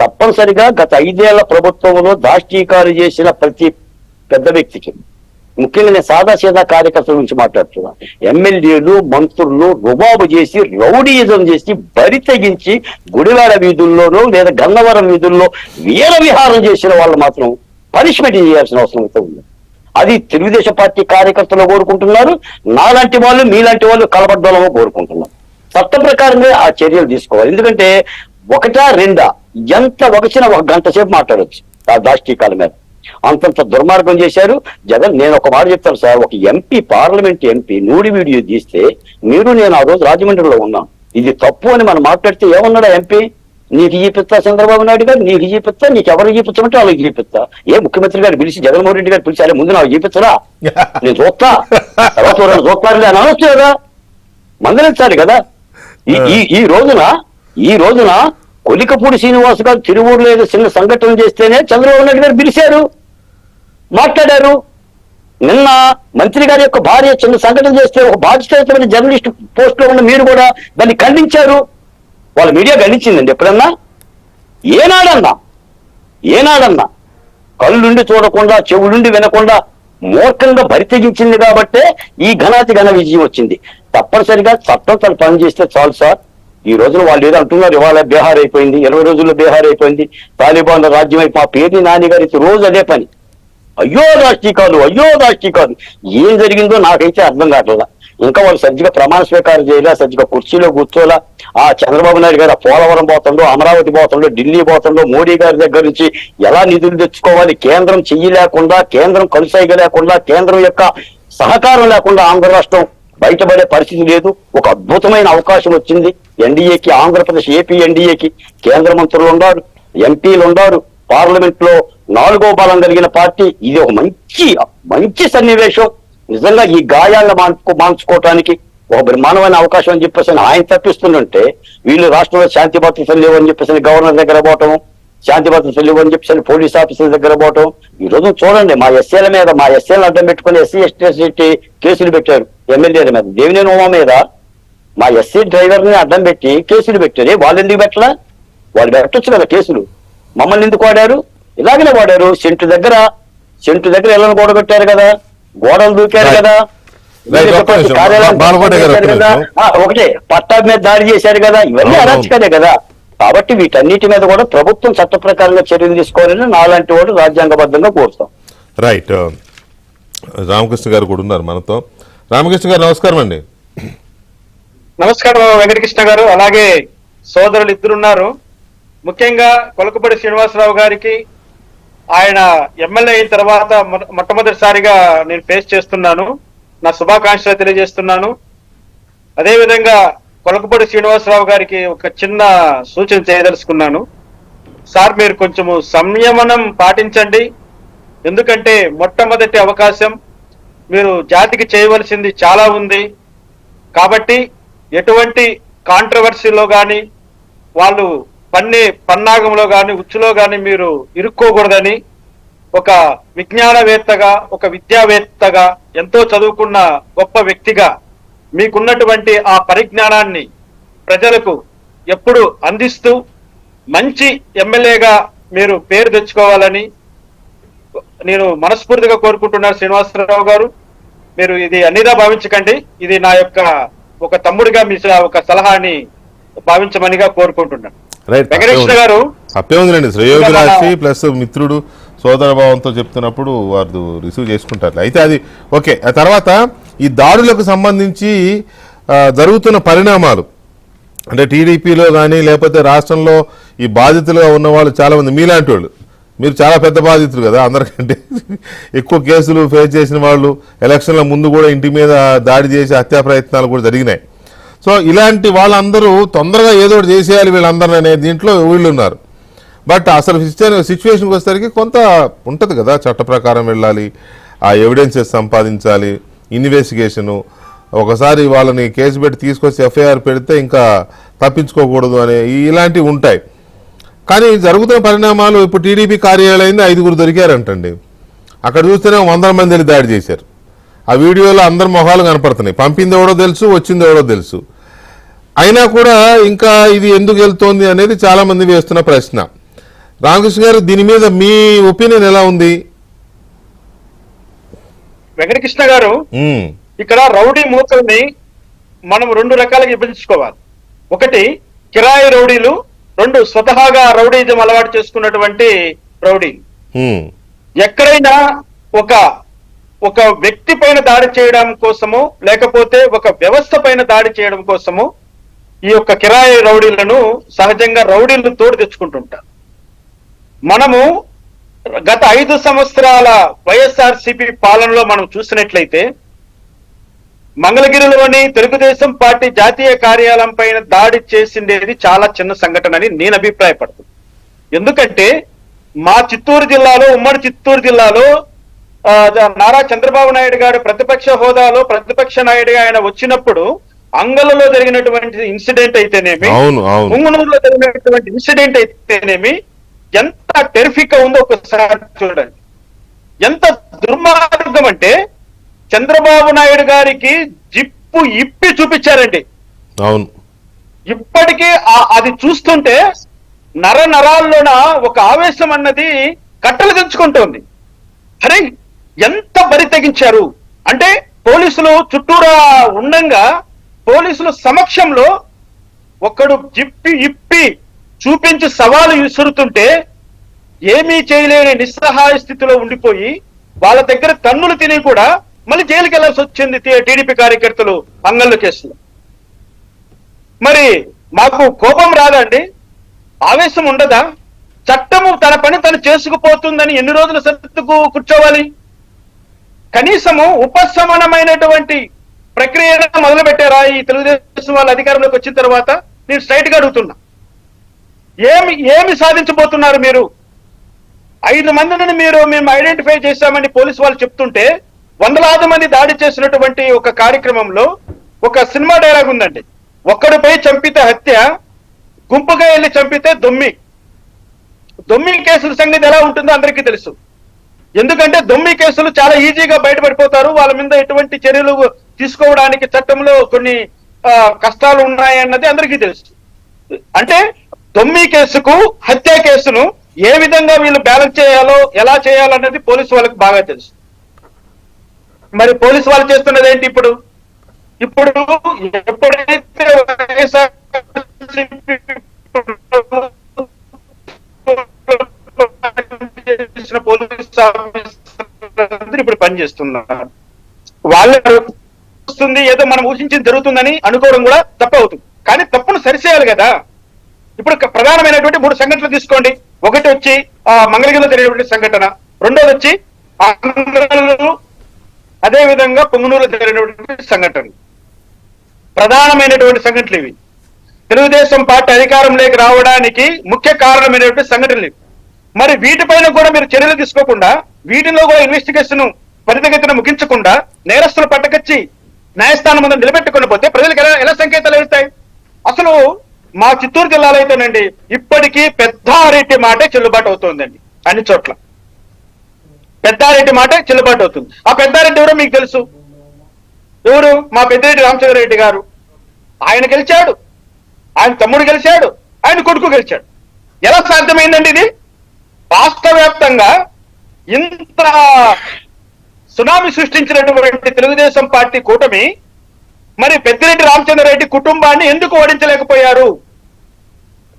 తప్పనిసరిగా గత 5 ఏళ్ల ప్రభుత్వంలో దాష్టీకాలు చేసిన ప్రతి పెద్ద వ్యక్తికి, ముఖ్యంగా నేను సాదాసీదా కార్యకర్తల నుంచి మాట్లాడుతున్నా, ఎమ్మెల్యేలు, మంత్రులు రుబాబు చేసి, రౌడీయిజం చేసి, బరి తెగించి గుడివాడ వీధుల్లోనూ లేదా గన్నవరం వీధుల్లో వీర విహారం చేసిన వాళ్ళు మాత్రం పనిష్మెంట్ చేయాల్సిన అవసరం అయితే ఉంది. అది తెలుగుదేశం పార్టీ కార్యకర్తలు కోరుకుంటున్నారు, నాలాంటి వాళ్ళు మీలాంటి వాళ్ళు కలబడ్డోళ్ళమో కోరుకుంటున్నారు. చట్ట ప్రకారంగా ఆ చర్యలు తీసుకోవాలి. ఎందుకంటే 1-2 ఎంత ఒకచిన 1 గంట సేపు మాట్లాడవచ్చు ఆ దాష్టీకాల మీద. అంతంత దుర్మార్గం చేశారు జగన్. నేను ఒక మాట చెప్తాను సార్, ఒక ఎంపీ, పార్లమెంట్ ఎంపీ నూడి వీడియో తీస్తే, మీరు నేను ఆ రోజు రాజమండ్రిలో ఉన్నాం, ఇది తప్పు అని మనం మాట్లాడితే ఏమన్నాడా ఎంపీ, నీకు చూపిస్తా చంద్రబాబు నాయుడు గారు, నీకు చూపిస్తా, నీకు ఎవరు చూపించమంటే వాళ్ళకి చూపిస్తా. ఏ ముఖ్యమంత్రి గారు పిలిచి జగన్మోహన్ రెడ్డి గారు పిలిచారే, ముందు నాకు చూపించరా, నేను చూస్తా, తర్వాత చూస్తారులే అని అనొచ్చు కదా, మందలించాలి కదా. ఈ రోజున కొలికపూడి శ్రీనివాస్ గారు తిరువూరులో ఏదో చిన్న సంఘటన చేస్తేనే చంద్రబాబు నాయుడు గారు పిలిచారు, మాట్లాడారు. నిన్న మంత్రి గారి యొక్క భార్య చిన్న సంఘటన చేస్తే ఒక బాధ్యతమైన జర్నలిస్ట్ పోస్ట్ లో ఉన్న మీరు కూడా దాన్ని ఖండించారు. వాళ్ళ మీడియా ఖండించిందండి ఎప్పుడన్నా? ఏనాడన్నా కళ్ళుండి చూడకుండా, చెవులుండి వినకుండా మూర్ఖంగా బరి తెగించింది కాబట్టే ఈ ఘనాతి ఘన విజయం వచ్చింది. తప్పనిసరిగా చట్టం తను పని చేస్తే చాలు సార్. ఈ రోజున వాళ్ళు ఏదో అంటున్నారు, ఇవాళ బీహార్ అయిపోయింది, 20 రోజుల్లో బీహార్ అయిపోయింది, తాలిబాన్ల రాజ్యం అయిపోయి, మా పేరుని నాని గారి రోజు అదే పని, అయ్యో దాష్టీకాలు, అయ్యో దాష్టీకాలు. ఏం జరిగిందో నాకైతే అర్థం కావట్లా. ఇంకా వాళ్ళు సజ్జగా ప్రమాణ స్వీకారం చేయలే, సజ్జగా కుర్చీలో కూర్చోలా. ఆ చంద్రబాబు నాయుడు గారు పోలవరం పోతుండో, అమరావతి పోతుండో, ఢిల్లీ పోతుండో, మోడీ గారి దగ్గర నుంచి ఎలా నిధులు తెచ్చుకోవాలి, కేంద్రం చెయ్యి లేకుండా, కేంద్రం కలుసైగా లేకుండా, కేంద్రం యొక్క సహకారం లేకుండా ఆంధ్ర రాష్ట్రం బయటపడే పరిస్థితి లేదు. ఒక అద్భుతమైన అవకాశం వచ్చింది ఎన్డీఏకి, ఆంధ్రప్రదేశ్ ఏపీ ఎన్డీఏకి. కేంద్ర మంత్రులు ఉన్నారు, ఎంపీలు ఉన్నారు, పార్లమెంట్ లో 4వ బలం కలిగిన పార్టీ. ఇది ఒక మంచి సన్నివేశం. నిజంగా ఈ గాయాలను మాన్చుకోవటానికి ఒక బ్రహ్మాండమైన అవకాశం అని చెప్పేసి ఆయన తప్పిస్తుంటే, వీళ్ళు రాష్ట్రంలో శాంతి భద్రతలు లేవు అని చెప్పేసి గవర్నర్ దగ్గర పోవటం, శాంతి భద్రతలు లేవు అని చెప్పేసి పోలీస్ ఆఫీసర్ల దగ్గర పోవటం. ఈ రోజు చూడండి, మా ఎస్ఏలను అడ్డం పెట్టుకుని ఎస్సీ ఎస్టీ కేసులు పెట్టారు. ఎమ్మెల్యేల మీద, దేవినేని ఉమా మీద మా ఎస్సీ డ్రైవర్ ని అడ్డం పెట్టి కేసులు పెట్టారు. వాళ్ళు ఎందుకు పెట్టలా? వాళ్ళు పెట్టొచ్చు కదా కేసులు. మమ్మల్ని ఎందుకు వాడారు? ఇలాగనే వాడారు. సెంటు దగ్గర ఇళ్ళను కూడబెట్టారు కదా, గోడలు దూకారు కదా, ఒకటే పట్టా మీద దాడి చేశారు కదా. ఇవన్నీ అరాచకాలే కదా. కాబట్టి వీటన్నిటి మీద కూడా ప్రభుత్వం చట్ట ప్రకారంగా చర్యలు తీసుకోవాలని నాలాంటి వాడు రాజ్యాంగబద్ధంగా కోరుతాం.
రైట్. రామకృష్ణ గారు కూడా ఉన్నారు మనతో. రామకృష్ణ గారు నమస్కారం అండి.
నమస్కారం వెంకటకృష్ణ గారు, అలాగే సోదరులు ఇద్దరున్నారు. ముఖ్యంగా కొలకపూడి శ్రీనివాసరావు గారికి, ఆయన ఎమ్మెల్యే అయిన తర్వాత మొట్టమొదటిసారిగా నేను ఫేస్ చేస్తున్నాను, నా శుభాకాంక్షలు తెలియజేస్తున్నాను. అదేవిధంగా కొలకపూడి శ్రీనివాసరావు గారికి ఒక చిన్న సూచన చేయదలుచుకున్నాను. సార్, మీరు కొంచెము సంయమనం పాటించండి. ఎందుకంటే మొట్టమొదటి అవకాశం, మీరు జాతికి చేయవలసింది చాలా ఉంది. కాబట్టి ఎటువంటి కాంట్రవర్సీలో కానీ, వాళ్ళు పన్నాగంలో కానీ, ఉచ్చులో కానీ మీరు ఇరుక్కోకూడదని, ఒక విజ్ఞానవేత్తగా, ఒక విద్యావేత్తగా, ఎంతో చదువుకున్న గొప్ప వ్యక్తిగా మీకున్నటువంటి ఆ పరిజ్ఞానాన్ని ప్రజలకు ఎప్పుడు అందిస్తూ మంచి ఎమ్మెల్యేగా మీరు పేరు తెచ్చుకోవాలని నేను మనస్ఫూర్తిగా కోరుకుంటున్నాను. శ్రీనివాసరావు గారు, మీరు ఇది అన్నిదా భావించకండి. ఇది నా యొక్క ఒక తమ్ముడిగా మీ ఒక సలహాని భావించమనిగా కోరుకుంటున్నాను. వెంకటేశ్వర గారు,
తప్పేముందండి, శ్రేయోభిలాషి ప్లస్ మిత్రుడు సోదర భావంతో చెప్తున్నప్పుడు వారు రిసీవ్ చేసుకుంటారు. అయితే అది ఓకే. ఆ తర్వాత ఈ దాడులకు సంబంధించి జరుగుతున్న పరిణామాలు, అంటే టీడీపీలో కానీ లేకపోతే రాష్ట్రంలో ఈ బాధితులుగా ఉన్న వాళ్ళు చాలామంది, మీలాంటి వాళ్ళు, మీరు చాలా పెద్ద బాధితులు కదా, అందరికంటే ఎక్కువ కేసులు ఫేస్ చేసిన వాళ్ళు. ఎలక్షన్ల ముందు కూడా ఇంటి మీద దాడి చేసి హత్యా ప్రయత్నాలు కూడా జరిగినాయి. సో ఇలాంటి వాళ్ళందరూ తొందరగా ఏదో ఒకటి చేసేయాలి వీళ్ళందరూ అనే దీంట్లో వీళ్ళు ఉన్నారు. బట్ అసలు సిచ్యువేషన్కి వచ్చేసరికి కొంత ఉంటుంది కదా, చట్ట ప్రకారం వెళ్ళాలి, ఆ ఎవిడెన్సెస్ సంపాదించాలి, ఇన్వెస్టిగేషను. ఒకసారి వాళ్ళని కేసు పెట్టి తీసుకొచ్చి ఎఫ్ఐఆర్ పెడితే ఇంకా తప్పించుకోకూడదు అనే ఇలాంటివి ఉంటాయి. కానీ జరుగుతున్న పరిణామాలు, ఇప్పుడు టీడీపీ కార్యాలయంలో 5 దొరికారంటండి. అక్కడ చూస్తేనే 100 మంది వెళ్ళి దాడి చేశారు. ఆ వీడియోలో అందరి మొహాలు కనపడుతున్నాయి. పంపింది ఎవడో తెలుసు, వచ్చింది ఎవడో తెలుసు. అయినా కూడా ఇంకా ఇది ఎందుకు వెళ్తోంది అనేది చాలా మంది వేస్తున్న ప్రశ్న. రామకృష్ణ గారు, దీని మీద మీ ఒపీనియన్ ఎలా ఉంది?
వెంకటకృష్ణ గారు, ఇక్కడ రౌడీ మూకల్ని మనం 2 రకాలుగా విభజించుకోవాలి. ఒకటి కిరాయి రౌడీలు, 2 స్వతహాగా రౌడీజం అలవాటు చేసుకున్నటువంటి రౌడీ. ఎక్కడైనా ఒక వ్యక్తి పైన దాడి చేయడం కోసము, లేకపోతే ఒక వ్యవస్థ పైన దాడి చేయడం కోసము ఈ యొక్క కిరాయి రౌడీలను సహజంగా రౌడీలు తోడు తెచ్చుకుంటుంటారు. మనము గత 5 సంవత్సరాల వైఎస్ఆర్సీపీ పాలనలో మనం చూసినట్లయితే, మంగళగిరిలోని తెలుగుదేశం పార్టీ జాతీయ కార్యాలయం పైన దాడి చేసిండేది చాలా చిన్న సంఘటన అని నేను అభిప్రాయపడుతున్నాను. ఎందుకంటే మా చిత్తూరు జిల్లాలో, ఉమ్మడి చిత్తూరు జిల్లాలో నారా చంద్రబాబు నాయుడు గారు ప్రతిపక్ష హోదాలో ప్రతిపక్ష నాయుడుగా ఆయన వచ్చినప్పుడు అంగళ్ళలో జరిగినటువంటి ఇన్సిడెంట్ అయితేనేమి, ఉంగునూరులో జరిగినటువంటి ఇన్సిడెంట్ అయితేనేమి ఎంత టెరిఫిక్ గా ఉందో ఒకసారి చూడండి. ఎంత దుర్మార్గం అంటే చంద్రబాబు నాయుడు గారికి జిప్పు ఇప్పి చూపించారండి.
అవును,
ఇప్పటికీ అది చూస్తుంటే నరాల్లోన ఒక ఆవేశం అన్నది కట్టలు తెంచుకుంటోంది. అరే, ఎంత బరి తెగించారు అంటే, పోలీసులు చుట్టూరా ఉండంగా పోలీసుల సమక్షంలో ఒకడు జిప్పి ఇప్పి చూపించి సవాలు విసురుతుంటే ఏమీ చేయలేని నిస్సహాయ స్థితిలో ఉండిపోయి వాళ్ళ దగ్గర తన్నులు తిని కూడా మళ్ళీ జైలుకి వెళ్లాల్సి వచ్చింది టీడీపీ కార్యకర్తలు అంగళ్ళు కేసులో. మరి మాకు కోపం రాదండి? ఆవేశం ఉండదా? చట్టము తన పని తను చేసుకుపోతుందని ఎన్ని రోజులు సర్దుకు కూర్చోవాలి? కనీసము ఉపశమనమైనటువంటి ప్రక్రియను మొదలు పెట్టారా ఈ తెలుగుదేశం వాళ్ళ అధికారంలోకి వచ్చిన తర్వాత? నేను స్ట్రైట్ గా అడుగుతున్నా, ఏమి సాధించబోతున్నారు మీరు? 5 మందిని మేము ఐడెంటిఫై చేశామని పోలీసు వాళ్ళు చెప్తుంటే వందలాది మంది దాడి చేసినటువంటి ఒక కార్యక్రమంలో ఒక సినిమా డైలాగ్ ఉందండి, ఒక్కడిపై చంపితే హత్య, గుంపుగా వెళ్ళి చంపితే దొమ్మి కేసుల సంగతి ఎలా ఉంటుందో అందరికీ తెలుసు. ఎందుకంటే దొమ్మి కేసులు చాలా ఈజీగా బయటపడిపోతారు, వాళ్ళ మీద ఎటువంటి చర్యలు తీసుకోవడానికి చట్టంలో కొన్ని కష్టాలు ఉన్నాయన్నది అందరికీ తెలుసు. అంటే దొమ్మి కేసుకు హత్య కేసును ఏ విధంగా వీళ్ళు బ్యాలెన్స్ చేయాలో ఎలా చేయాలన్నది పోలీసు వాళ్ళకి బాగా తెలుసు. మరి పోలీసు వాళ్ళు చేస్తున్నది ఏంటి? ఇప్పుడు ఎప్పుడైతే పోలీస్ ఇప్పుడు పనిచేస్తున్నారు, వాళ్ళే వస్తుంది ఏదో మనం ఊహించింది జరుగుతుందని అనుకోవడం కూడా తప్పు అవుతుంది. కానీ తప్పును సరిచేయాలి కదా. ఇప్పుడు ప్రధానమైనటువంటి 3 సంఘటనలు తీసుకోండి. ఒకటి వచ్చి మంగళగిరిలో జరిగినటువంటి సంఘటన, రెండోది వచ్చి ఆంధ్రలో, అదే విధంగా పొంగునూరులో జరిగినటువంటి సంఘటన. ప్రధానమైనటువంటి సంఘటనలు ఇవి. తెలుగుదేశం పార్టీ అధికారంలోకి రావడానికి ముఖ్య కారణమైనటువంటి సంఘటనలు ఇవి. మరి వీటిపైన కూడా మీరు చర్యలు తీసుకోకుండా, వీటిలో కూడా ఇన్వెస్టిగేషన్ త్వరితగతిన ముగించకుండా నేరస్తులు పట్టకచ్చి న్యాయస్థానం ముందు నిలబెట్టుకుని పోతే ప్రజలకు ఎలా సంకేతాలు వెళ్తాయి? అసలు మా చిత్తూరు జిల్లాలో అయితేనండి ఇప్పటికీ పెద్దారెడ్డి మాటే చెల్లుబాటు అవుతుందండి. అన్ని చోట్ల పెద్దారెడ్డి మాటే చెల్లుబాటు అవుతుంది. ఆ పెద్దారెడ్డి ఎవరో మీకు తెలుసు. ఎవరు? మా పెద్దిరెడ్డి రామచంద్రారెడ్డి గారు. ఆయన గెలిచాడు, ఆయన తమ్ముడు గెలిచాడు, ఆయన కొడుకు గెలిచాడు. ఎలా సాధ్యమైందండి ఇది? రాష్ట్ర వ్యాప్తంగా ఇంత సునామీ సృష్టించినటువంటి తెలుగుదేశం పార్టీ కూటమి మరి పెద్దిరెడ్డి రామచంద్రారెడ్డి కుటుంబాన్ని ఎందుకు ఓడించలేకపోయారు?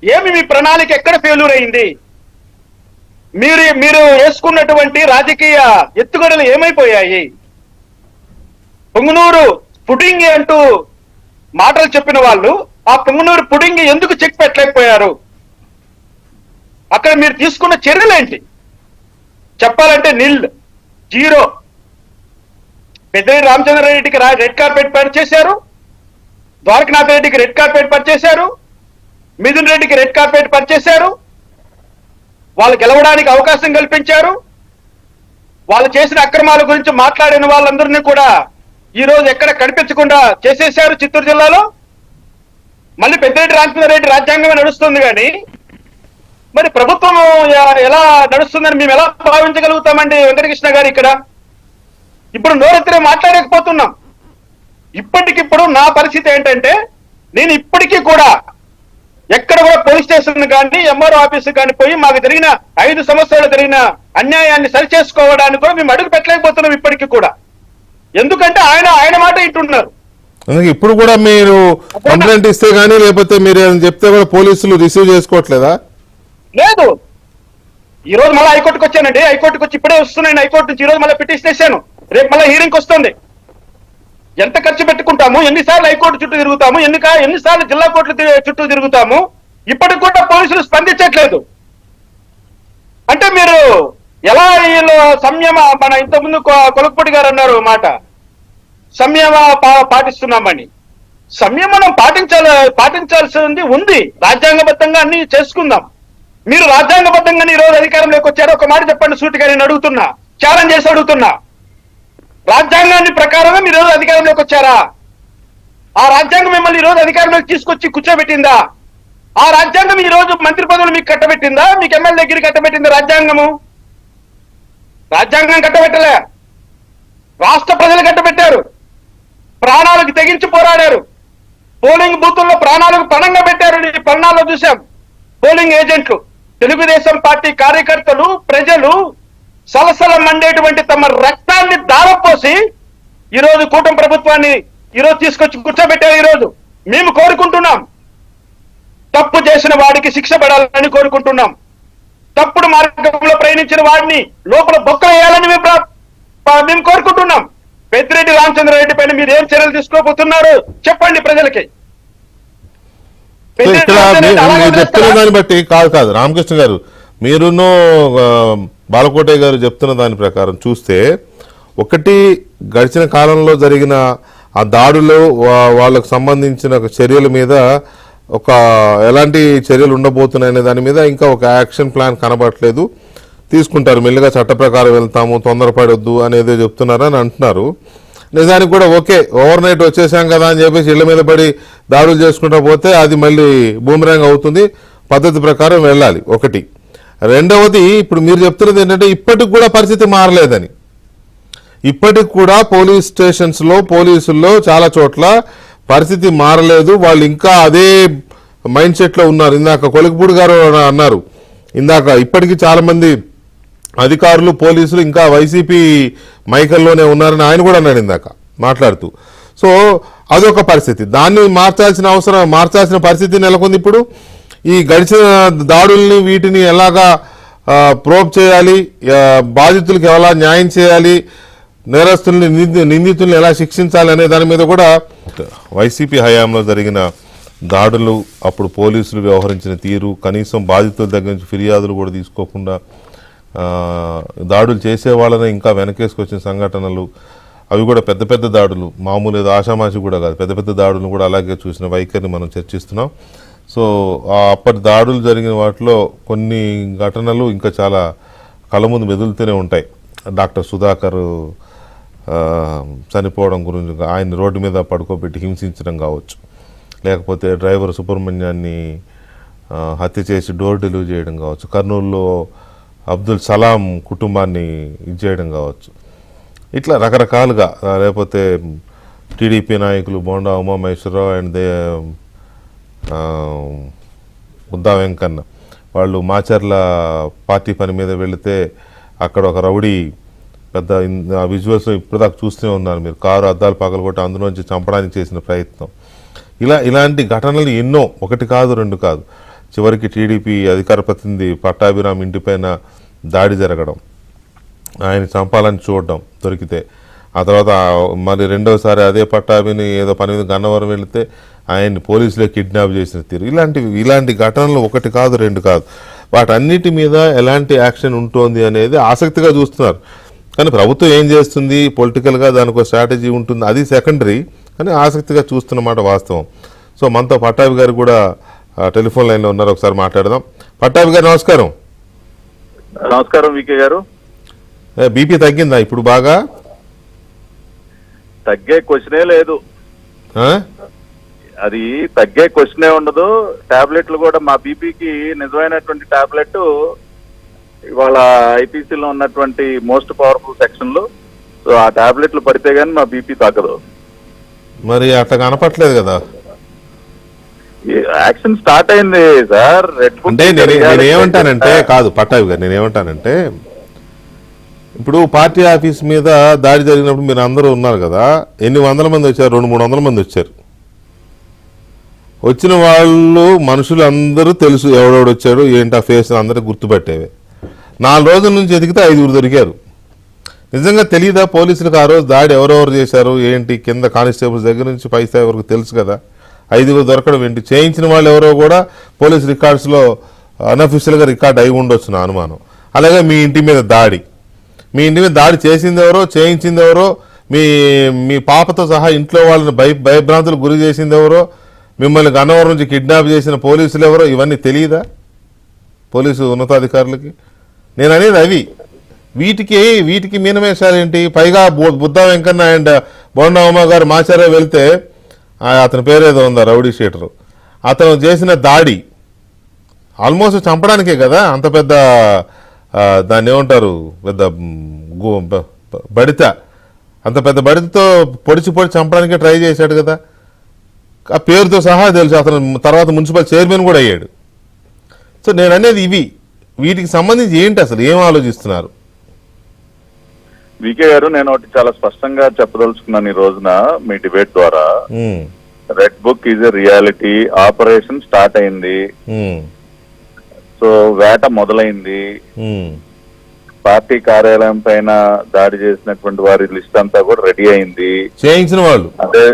ఏమి మీ ప్రణాళిక ఎక్కడ ఫెయిల్యూర్ అయింది? మీరు వేసుకున్నటువంటి రాజకీయ ఎత్తుగడలు ఏమైపోయాయి? పొంగునూరు పుడింగి అంటూ మాటలు చెప్పిన వాళ్ళు ఆ పొంగునూరు పుడింగి ఎందుకు చెక్ పెట్టలేకపోయారు? అక్కడ మీరు తీసుకున్న చర్యలేంటి? చెప్పాలంటే జీరో. పెద్దిరెడ్డి రామచంద్రారెడ్డికి రెడ్ కార్పెట్ పరిచేశారు, ద్వారకనాథ్ రెడ్డికి రెడ్ కార్పెట్ పరిచేశారు, మిథున్ రెడ్డికి రెడ్ కార్పెట్ పరిచేశారు, వాళ్ళు గెలవడానికి అవకాశం కల్పించారు. వాళ్ళు చేసిన అక్రమాల గురించి మాట్లాడిన వాళ్ళందరినీ కూడా ఈ రోజు ఎక్కడ కనిపించకుండా చేసేశారు చిత్తూరు జిల్లాలో. మళ్ళీ పెద్దిరెడ్డి రామచంద్రారెడ్డి రాజ్యాంగమే నడుస్తుంది కానీ మరి ప్రభుత్వం ఎలా నడుస్తుందని మేము ఎలా భావించగలుగుతామండి వెంకటకృష్ణ గారు? ఇక్కడ ఇప్పుడు నోరెత్తిరే మాట్లాడలేకపోతున్నాం. ఇప్పటికిప్పుడు నా పరిస్థితి ఏంటంటే నేను ఇప్పటికీ కూడా ఎక్కడ కూడా పోలీస్ స్టేషన్ కానీ ఎంఆర్ఓ ఆఫీస్ కానీ పోయి మాకు జరిగిన 5 సంవత్సరాలు జరిగిన అన్యాయాన్ని సరిచేసుకోవడానికి కూడా మేము అడుగు పెట్టలేకపోతున్నాం ఇప్పటికీ కూడా. ఎందుకంటే ఆయన మాట ఇంటున్నారు.
ఇప్పుడు కూడా మీరు కంప్లైంట్ ఇస్తే గానీ లేకపోతే మీరు ఏదైనా చెప్తే కూడా పోలీసులు రిసీవ్ చేసుకోవట్లేదా?
లేదు. ఈ రోజు మళ్ళీ హైకోర్టుకు వచ్చానండి. హైకోర్టుకు వచ్చి ఇప్పుడే వస్తున్నాను. హైకోర్టు నుంచి ఈ రోజు మళ్ళీ పిటిషన్ వేసాను. రేపు మళ్ళీ హీరింగ్ వస్తుంది. ఎంత ఖర్చు పెట్టుకుంటాము, ఎన్నిసార్లు హైకోర్టు చుట్టూ తిరుగుతాము, ఎన్నిసార్లు జిల్లా కోర్టులు చుట్టూ తిరుగుతాము, ఇప్పటికి కూడా పోలీసులు స్పందించట్లేదు. అంటే మీరు ఎలా వీళ్ళు సంయమ, మన ఇంతకుముందు కొలకపూడి గారు అన్నారు మాట, సంయమ పాటిస్తున్నామని. సంయమనం పాటించాల్సింది ఉంది. రాజ్యాంగబద్ధంగా అన్ని చేసుకుందాం. మీరు రాజ్యాంగబద్ధంగా ఈ రోజు అధికారంలోకి వచ్చారు. ఒక మాట చెప్పండి సూటిగా, నేను అడుగుతున్నా, ఛాలెంజ్ చేసి అడుగుతున్నా. రాజ్యాంగాన్ని ప్రకారమే మీరు ఈరోజు అధికారంలోకి వచ్చారా? ఆ రాజ్యాంగం మిమ్మల్ని ఈ రోజు అధికారంలోకి తీసుకొచ్చి కూర్చోబెట్టిందా? ఆ రాజ్యాంగం ఈ రోజు మంత్రి పదవులు మీకు కట్టబెట్టిందా? మీకు ఎమ్మెల్యే దగ్గర కట్టబెట్టిందా రాజ్యాంగము? రాజ్యాంగం కట్టబెట్టలే, రాష్ట్ర ప్రజలు కట్టబెట్టారు. ప్రాణాలకు తెగించి పోరాడారు. పోలింగ్ బూతుల్లో ప్రాణాలకు పణంగా పెట్టారు. పరణాల్లో చూశాం. పోలింగ్ ఏజెంట్లు, తెలుగుదేశం పార్టీ కార్యకర్తలు, ప్రజలు సలసల మండేటువంటి తమ రక్తాన్ని దారపోసి ఈరోజు కూటమి ప్రభుత్వాన్ని ఈరోజు తీసుకొచ్చి కూర్చోబెట్టారు. ఈరోజు మేము కోరుకుంటున్నాం, తప్పు చేసిన వాడికి శిక్ష పడాలని కోరుకుంటున్నాం. తప్పుడు మార్గంలో ప్రయాణించిన వాడిని లోపల బొక్కలు వేయాలని మేము కోరుకుంటున్నాం. పెద్దిరెడ్డి రామచంద్రారెడ్డి పైన మీరు ఏం చర్యలు తీసుకోబోతున్నారు చెప్పండి ప్రజలకి.
చెప్తున్న దాన్ని బట్టి కాదు రామకృష్ణ గారు, మీరును బాలకోటయ్య గారు చెప్తున్న దాని ప్రకారం చూస్తే ఒకటి గడిచిన కాలంలో జరిగిన ఆ దాడులు వాళ్ళకు సంబంధించిన చర్యల మీద ఒక ఎలాంటి చర్యలు ఉండబోతున్నాయనే దాని మీద ఇంకా ఒక యాక్షన్ ప్లాన్ కనబడట్లేదు. తీసుకుంటారు మెల్లిగా, చట్ట ప్రకారం వెళ్తాము, తొందరపడొద్దు అనేది చెప్తున్నారని అంటున్నారు. నిజానికి కూడా ఓకే, ఓవర్ నైట్ వచ్చేసాం కదా అని చెప్పేసి ఇళ్ల మీద పడి దాడులు చేసుకుంటూ పోతే అది మళ్ళీ బూమరాంగ్ అవుతుంది. పద్ధతి ప్రకారం వెళ్ళాలి ఒకటి. రెండవది, ఇప్పుడు మీరు చెప్తున్నది ఏంటంటే ఇప్పటికి కూడా పరిస్థితి మారలేదని. ఇప్పటికి కూడా పోలీస్ స్టేషన్స్లో, పోలీసుల్లో చాలా చోట్ల పరిస్థితి మారలేదు. వాళ్ళు ఇంకా అదే మైండ్ సెట్లో ఉన్నారు. ఇందాక కొలికపూడి గారు అన్నారు, ఇందాక ఇప్పటికీ చాలా మంది అధికారులు, పోలీసులు ఇంకా వైసీపీ మైకల్లోనే ఉన్నారని ఆయన కూడా అన్నాడు ఇందాక మాట్లాడుతూ. సో అదొక పరిస్థితి. దాన్ని మార్చాల్సిన పరిస్థితి నెలకొంది. ఇప్పుడు ఈ గడిచిన దాడుల్ని వీటిని ఎలాగా ప్రోబ్ చేయాలి, బాధితులకు ఎలా న్యాయం చేయాలి, నేరస్తుల్ని నిందితుల్ని ఎలా శిక్షించాలి అనే దాని మీద కూడా వైసీపీ హయాంలో జరిగిన దాడులు, అప్పుడు పోలీసులు వ్యవహరించిన తీరు, కనీసం బాధితుల దగ్గర నుంచి ఫిర్యాదులు కూడా తీసుకోకుండా దాడులు చేసే వాళ్ళని ఇంకా వెనకేసుకొచ్చిన సంఘటనలు, అవి కూడా పెద్ద పెద్ద దాడులు, మామూలు ఏదో ఆషామాషి కూడా కాదు, పెద్ద పెద్ద దాడులను కూడా అలాగే చూసిన వైఖరిని మనం చర్చిస్తున్నాం. సో అప్పటి దాడులు జరిగిన వాటిలో కొన్ని ఘటనలు ఇంకా చాలా కళ్ళ ముందు మెదులుతూనే ఉంటాయి. డాక్టర్ సుధాకర్ చనిపోవడం గురించి, ఆయన రోడ్డు మీద పడుకోబెట్టి హింసించడం కావచ్చు, లేకపోతే డ్రైవర్ సుబ్రహ్మణ్యాన్ని హత్య చేసి డోర్ డెలివరీ చేయడం కావచ్చు, కర్నూలులో అబ్దుల్ సలాం కుటుంబాన్ని ఇది చేయడం కావచ్చు, ఇట్లా రకరకాలుగా. లేకపోతే టీడీపీ నాయకులు బోండా ఉమామహేశ్వరరావు అండ్ బుద్దా వెంకన్న వాళ్ళు మాచర్ల పార్టీ పని మీద వెళితే అక్కడ ఒక రౌడీ పెద్ద విజువల్స్ ఇప్పటిదాకా చూస్తూనే ఉన్నారు మీరు, కారు అద్దాలు పగలగొట్టి అందులోంచి చంపడానికి చేసిన ప్రయత్నం. ఇలాంటి ఘటనలు ఎన్నో, ఒకటి కాదు రెండు కాదు. చివరికి టీడీపీ అధికార ప్రతినిధి పట్టాభిరామ్ ఇంటిపైన దాడి జరగడం, ఆయన చంపాలని చూడడం దొరికితే, ఆ తర్వాత మరి రెండోసారి అదే పట్టాభిని ఏదో పని మీద గన్నవరం వెళితే ఆయన్ని పోలీసులే కిడ్నాప్ చేసిన తీరు, ఇలాంటి ఘటనలు ఒకటి కాదు రెండు కాదు. వాటన్నిటి మీద ఎలాంటి యాక్షన్ ఉంటుంది అనేది ఆసక్తిగా చూస్తున్నారు. కానీ ప్రభుత్వం ఏం చేస్తుంది, పొలిటికల్గా దానికి ఒక స్ట్రాటజీ ఉంటుంది, అది సెకండరీ. కానీ ఆసక్తిగా చూస్తున్నమాట వాస్తవం. సో మనతో పట్టాభి గారు కూడా టెలిఫోన్ లైన్లో ఉన్నారు, ఒకసారి మాట్లాడదాం. పట్టాభి గారు నమస్కారం.
నమస్కారం వికే గారు.
బీపీ తగ్గిందా ఇప్పుడు? బాగా
తగ్గే క్వశ్చనే లేదు, అది తగ్గే క్వశ్చనే ఉండదు. టాబ్లెట్లు కూడా మా బీపీకి నిజమైనటువంటి టాబ్లెట్ ఇవాళ ఐపీసీలో ఉన్నటువంటి మోస్ట్ పవర్ఫుల్ సెక్షన్ లో, సో ఆ టాబ్లెట్లు పడితే గానీ మా బీపీ తగ్గదు.
మరి అట్లా కనపట్లేదు కదా.
యాక్షన్ స్టార్ట్ అయింది సార్.
అంటే నేనేమంటానంటే, కాదు పట్టాభి గారు, నేనేమంటానంటే ఇప్పుడు పార్టీ ఆఫీస్ మీద దాడి జరిగినప్పుడు మీరు అందరూ ఉన్నారు కదా, ఎన్ని వందల మంది వచ్చారు? 200-300 మంది వచ్చారు. వచ్చిన వాళ్ళు మనుషులు అందరూ తెలుసు, ఎవడెవడు వచ్చాడు ఏంటి, ఆ ఫేస్ అందరూ గుర్తుపట్టేవే. 4 రోజుల నుంచి ఎదిగితే 5 దొరికారు. నిజంగా తెలియదా పోలీసులకు ఆ రోజు దాడి ఎవరెవరు చేశారు ఏంటి? కింద కానిస్టేబుల్స్ దగ్గర నుంచి పై స్థాయి వరకు తెలుసు కదా. 5 దొరకడం ఏంటి? చేయించిన వాళ్ళు ఎవరో కూడా పోలీస్ రికార్డ్స్లో అన్అఫీషియల్గా రికార్డ్ అయి ఉండొచ్చు నా అనుమానం. అలాగే మీ ఇంటి మీద దాడి, మీ ఇంటి మీద దాడి చేసింది ఎవరో, చేయించింది ఎవరో, మీ పాపతో సహా ఇంట్లో వాళ్ళని భయభ్రాంతులకు గురి చేసింది ఎవరో, మిమ్మల్ని గన్నవరం నుంచి కిడ్నాప్ చేసిన పోలీసులు ఎవరో, ఇవన్నీ తెలియదా పోలీసు ఉన్నతాధికారులకి? నేను అనేది అవి. వీటికి మీనమేషాలు ఏంటి? పైగా బుద్దా వెంకన్న అండ్ బోండా ఉమా గారు మాచారే వెళ్తే, అతని పేరేదో ఉందా రౌడీ షీటరు, అతను చేసిన దాడి ఆల్మోస్ట్ చంపడానికే కదా. అంత పెద్ద దాన్ని ఏమంటారు, పెద్ద బడిత, అంత పెద్ద బడితతో పొడిచి చంపడానికే ట్రై చేశాడు కదా. ఆ పేరుతో సహా తెలుసు. అతను తర్వాత మున్సిపల్ చైర్మన్ కూడా అయ్యాడు. సో నేను అనేది వీటికి సంబంధించి ఏంటి అసలు, ఏం ఆలోచిస్తున్నారు?
వికే గారు, నేను ఒకటి చాలా స్పష్టంగా చెప్పదలుచుకున్నాను ఈ రోజున మీ డిబేట్ ద్వారా. Red book is a reality. Operation start అయింది, సో వేట మొదలైంది. పార్టీ కార్యాలయం పైన దాడి చేసినటువంటి వారి లిస్ట్ అంతా కూడా రెడీ అయింది.
చేయించిన వాళ్ళు
అదే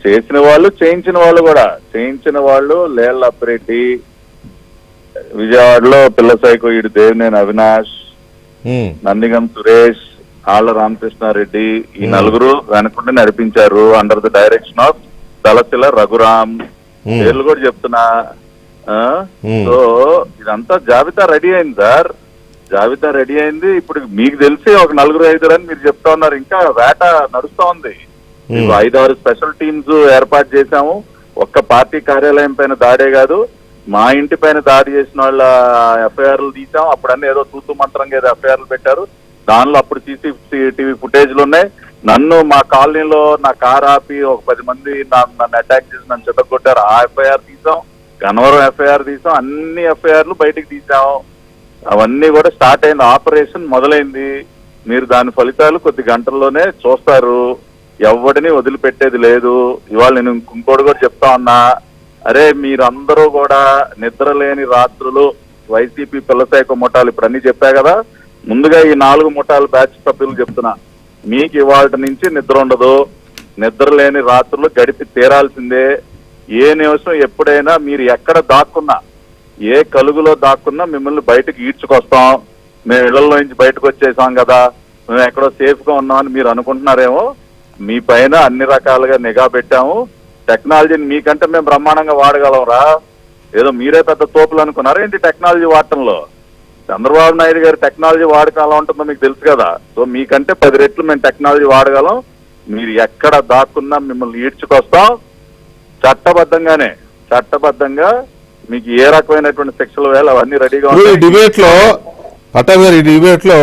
చేసిన వాళ్ళు, చేయించిన వాళ్ళు కూడా. చేయించిన వాళ్ళు లేళ్ల అప్పిరెడ్డి, విజయవాడలో పిల్ల సైకో ఈడు దేవినేని అవినాష్, నందిగం సురేష్, ఆళ్ల రామకృష్ణారెడ్డి ఈ నలుగురు వెనకుండి నడిపించారు under the direction of Talasila Raghuram. పేర్లు కూడా చెప్తున్నా. సో ఇదంతా జాబితా రెడీ అయింది సార్, జాబితా రెడీ అయింది. ఇప్పుడు మీకు తెలిసి ఒక 4-5 అని మీరు చెప్తా ఉన్నారు. ఇంకా వేట నడుస్తా ఉంది. 5-6 స్పెషల్ టీమ్స్ ఏర్పాటు చేశాము. ఒక్క పార్టీ కార్యాలయం పైన దాడే కాదు, మా ఇంటి పైన దాడి చేసిన వాళ్ళ ఎఫ్ఐఆర్లు తీసాం. అప్పుడన్నీ ఏదో తూతు మంత్రంగా ఏదో ఎఫ్ఐఆర్లు పెట్టారు. దానిలో అప్పుడు CCTV ఫుటేజ్లు ఉన్నాయి. నన్ను మా కాలనీలో నా కార్ ఆపి ఒక 10 మంది నన్ను అటాక్ చేసి నన్ను చెత్తగొట్టారు. ఆ ఎఫ్ఐఆర్ తీసాం, గన్నవరం ఎఫ్ఐఆర్ తీసాం, అన్ని ఎఫ్ఐఆర్లు బయటికి తీసాం. అవన్నీ కూడా స్టార్ట్ అయింది, ఆపరేషన్ మొదలైంది. మీరు దాని ఫలితాలు కొద్ది గంటల్లోనే చూస్తారు. ఎవడిని వదిలిపెట్టేది లేదు. ఇవాళ నేను ఇంకోటి కూడా చెప్తా ఉన్నా, అరే మీరందరూ కూడా నిద్రలేని రాత్రులు వైసీపీ పిల్లసైకో ముఠాలు ఇప్పుడు అన్ని చెప్పా కదా. ముందుగా ఈ 4 ముఠాల బ్యాచ్ సభ్యులు చెప్తున్నా, మీకు ఇవాళ నుంచి నిద్ర ఉండదు. నిద్ర లేని రాత్రులు గడిపి తీరాల్సిందే. ఏ నిమిషం ఎప్పుడైనా మీరు ఎక్కడ దాక్కున్నా, ఏ కలుగులో దాక్కున్నా మిమ్మల్ని బయటకు ఈడ్చుకొస్తాం. మేము ఇళ్లలో నుంచి బయటకు వచ్చేసాం కదా, మేము ఎక్కడో సేఫ్ గా ఉన్నామని మీరు అనుకుంటున్నారేమో. మీ పైన అన్ని రకాలుగా నిఘా పెట్టాము. టెక్నాలజీని మీకంటే మేము బ్రహ్మాండంగా వాడగలవరా? ఏదో మీరే పెద్ద తోపులు అనుకున్నారా ఏంటి టెక్నాలజీ వాడటంలో? చంద్రబాబు నాయుడు గారి టెక్నాలజీ వాడకం ఎలా ఉంటుందో మీకు తెలుసు కదా. సో మీకంటే 10 రెట్లు మేము టెక్నాలజీ వాడగలం. మీరు ఎక్కడ దాక్కున్నా మిమ్మల్ని ఈడ్చుకొస్తాం. చట్టబద్ధంగా మీకు ఏ రకమైనటువంటి శిక్షలు వేయాలి అవన్నీ రెడీగా
ఈ డిబేట్ లో పట్టాభి గారు, ఈ డిబేట్ లో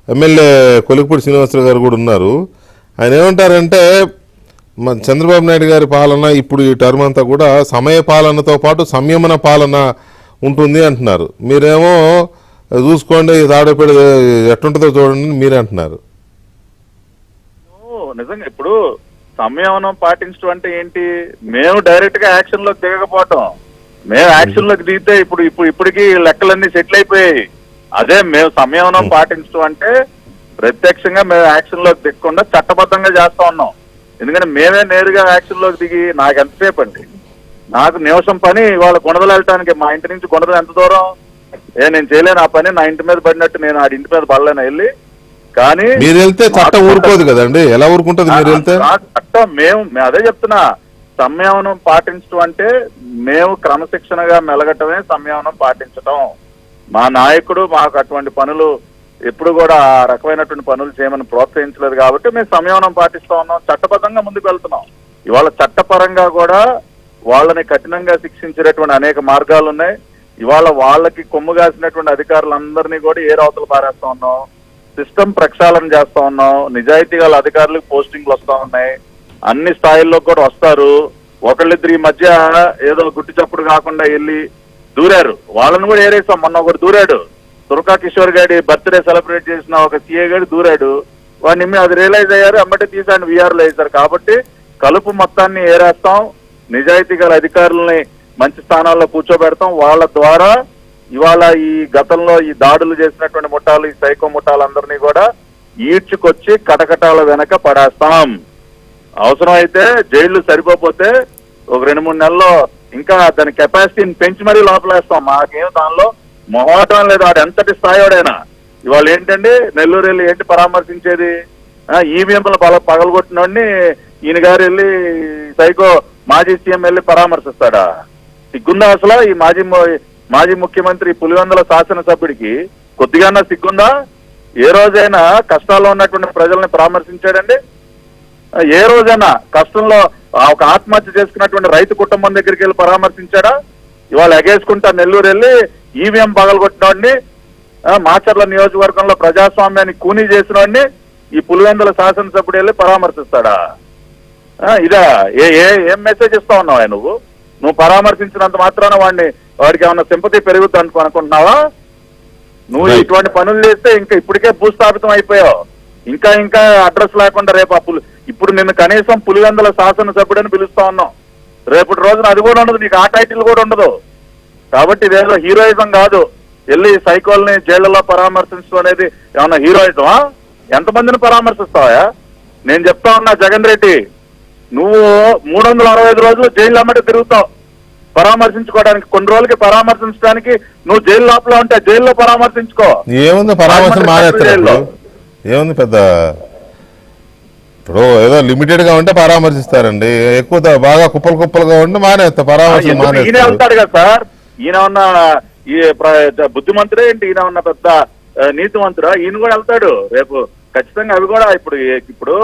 ఎమ్మెల్యే కొలికపూడి శ్రీనివాసరావు గారు కూడా ఉన్నారు. ఆయన ఏమంటారంటే చంద్రబాబు నాయుడు గారి పాలన ఇప్పుడు ఈ టర్మ్ అంతా కూడా సమయ పాలనతో పాటు సంయమన పాలన ఉంటుంది అంటున్నారు. మీరేమో చూసుకోండి తాడేపేడ ఎట్టుంటుందో చూడండి మీరే అంటున్నారు.
నిజంగా ఇప్పుడు సంయమనం పాటించడం అంటే ఏంటి? మేము డైరెక్ట్ గా యాక్షన్ లోకి దిగకపోవటం. మేము యాక్షన్ లోకి దిగితే ఇప్పటికి లెక్కలన్నీ సెటిల్ అయిపోయాయి. అదే మేము సంయమనం పాటించడం అంటే ప్రత్యక్షంగా మేము యాక్షన్ లోకి దిగకుండా చట్టబద్ధంగా చేస్తా ఉన్నాం. ఎందుకంటే మేమే నేరుగా యాక్షన్ లోకి దిగి నాకు ఎంతసేపు అండి, నాకు నిమిషం పని ఇవాళ గుణదలు వెళ్ళటానికి. మా ఇంటి నుంచి గుణదలు ఎంత దూరం? నేను చేయలేను ఆ పని. నా ఇంటి మీద పడినట్టు నేను ఆ ఇంటి మీద పడలేను వెళ్ళి. కానీ
మీరు వెళ్తే చట్టం ఊరుకోదు కదండి, ఎలా ఊరుకుంటుంది మీరు వెళ్తే?
చట్టం మేము అదే చెప్తున్నా, సంయమనం పాటించడం అంటే మేము క్రమశిక్షణగా మెలగటమే సంయమనం పాటించటం. మా నాయకుడు మాకు అటువంటి పనులు ఎప్పుడు కూడా ఆ రకమైనటువంటి పనులు చేయమని ప్రోత్సహించలేదు కాబట్టి మేము సంయమనం పాటిస్తా ఉన్నాం. చట్టబద్ధంగా ముందుకు వెళ్తున్నాం. ఇవాళ చట్టపరంగా కూడా వాళ్ళని కఠినంగా శిక్షించేటటువంటి అనేక మార్గాలు ఉన్నాయి. ఇవాళ వాళ్ళకి కొమ్ము కాసినటువంటి అధికారులందరినీ కూడా ఏరవతలు పారేస్తా ఉన్నాం. సిస్టమ్ ప్రక్షాళన చేస్తా ఉన్నాం. నిజాయితీ గల అధికారులకు పోస్టింగ్లు వస్తా ఉన్నాయి. అన్ని స్థాయిల్లో కూడా వస్తారు. ఒకళ్ళిద్దరి మధ్య ఏదో గుట్టి చప్పుడు కాకుండా వెళ్ళి దూరారు, వాళ్ళని కూడా ఏరేసాం. మొన్న ఒకటి దూరాడు, దుర్గా కిషోర్ గారి బర్త్డే సెలబ్రేట్ చేసిన ఒక సీఏ గారి దూరాడు. వాడిని అది రియలైజ్ అయ్యారు, అమ్మటే తీసాను వీఆర్లో వేశారు. కాబట్టి కలుపు మొత్తాన్ని ఏరేస్తాం. నిజాయితీ గల అధికారులని మంచి స్థానాల్లో కూర్చోబెడతాం. వాళ్ళ ద్వారా ఇవాళ ఈ గతంలో ఈ దాడులు చేసినటువంటి ముఠాలు, ఈ సైకో ముఠాలందరినీ కూడా ఈడ్చుకొచ్చి కటకటాల వెనక పడేస్తాం. అవసరం అయితే జైళ్లు సరిపోతే ఒక 2-3 నెలల్లో ఇంకా దాని కెపాసిటీని పెంచి మరీ లోపలేస్తాం. మాకేం దానిలో మొహమాటం లేదు. వాడు ఎంతటి స్థాయివాడైనా. ఇవాళ ఏంటండి నెల్లూరు వెళ్ళి ఏంటి పరామర్శించేది? ఈవీఎంలు పగలగొట్టినోడిని ఈయన గారు వెళ్ళి సైకో మాజీ సీఎం వెళ్ళి పరామర్శిస్తాడా? సిగ్గుందా అసలు? ఈ మాజీ ముఖ్యమంత్రి పులివెందుల శాసనసభ్యుడికి కొద్దిగా సిగ్గుందా? ఏ రోజైనా కష్టాల్లో ఉన్నటువంటి ప్రజల్ని పరామర్శించాడండి? ఏ రోజైనా కష్టంలో ఒక ఆత్మహత్య చేసుకున్నటువంటి రైతు కుటుంబం దగ్గరికి వెళ్ళి పరామర్శించాడా? ఇవాళ ఎగేసుకుంటా నెల్లూరు వెళ్ళి ఈవీఎం పగలగొట్టినోడిని, మాచర్ల నియోజకవర్గంలో ప్రజాస్వామ్యాన్ని కూనీ చేసినోడిని ఈ పులివెందుల శాసనసభ్యుడు వెళ్ళి పరామర్శిస్తాడా? ఇదా ఏం మెసేజ్ ఇస్తా ఉన్నావా నువ్వు పరామర్శించినంత మాత్రాన వాడికి ఏమన్నా సింపతి పెరుగుద్ది అనుకుంటున్నావా? నువ్వు ఇటువంటి పనులు చేస్తే ఇంకా ఇప్పటికే భూస్థాపితం అయిపోయావు. ఇంకా అడ్రస్ లేకుండా రేపు ఇప్పుడు నిన్ను కనీసం పులివెందుల శాసనసభ్యుడని పిలుస్తా ఉన్నాం. రేపటి రోజున అది కూడా ఉండదు, నీకు ఆ టైటిల్ కూడా ఉండదు. కాబట్టి ఇదేదో హీరోయిజం కాదు. వెళ్ళి సైకోల్ని జైళ్లలో పరామర్శించడం అనేది ఏమన్నా హీరోయిజమా? ఎంతమందిని పరామర్శిస్తావా? నేను చెప్తా ఉన్నా జగన్ రెడ్డి, నువ్వు 365 రోజులు జైలు అమ్మటే తిరుగుతావు పరామర్శించుకోవడానికి. కొన్ని రోజులకి పరామర్శించడానికి నువ్వు జైలు లోపల ఉంటే జైల్లో పరామర్శించుకో.
ఏముంది పరామర్శ ఏముంది పెద్ద, ఇప్పుడు ఏదో లిమిటెడ్ గా ఉంటే పరామర్శిస్తారండి, ఎక్కువ బాగా కుప్పలుగా ఉంటే మానేస్తారు, పరామర్శ
ఈయన
మానేస్తారు.
వెళ్తాడు కదా సార్, ఈయన ఉన్న ఈ బుద్ధిమంతుడే ఏంటి, ఈయన ఉన్న పెద్ద నీతిమంతుడా, ఈయన కూడా వెళ్తాడు రేపు ఖచ్చితంగా. అవి కూడా ఇప్పుడు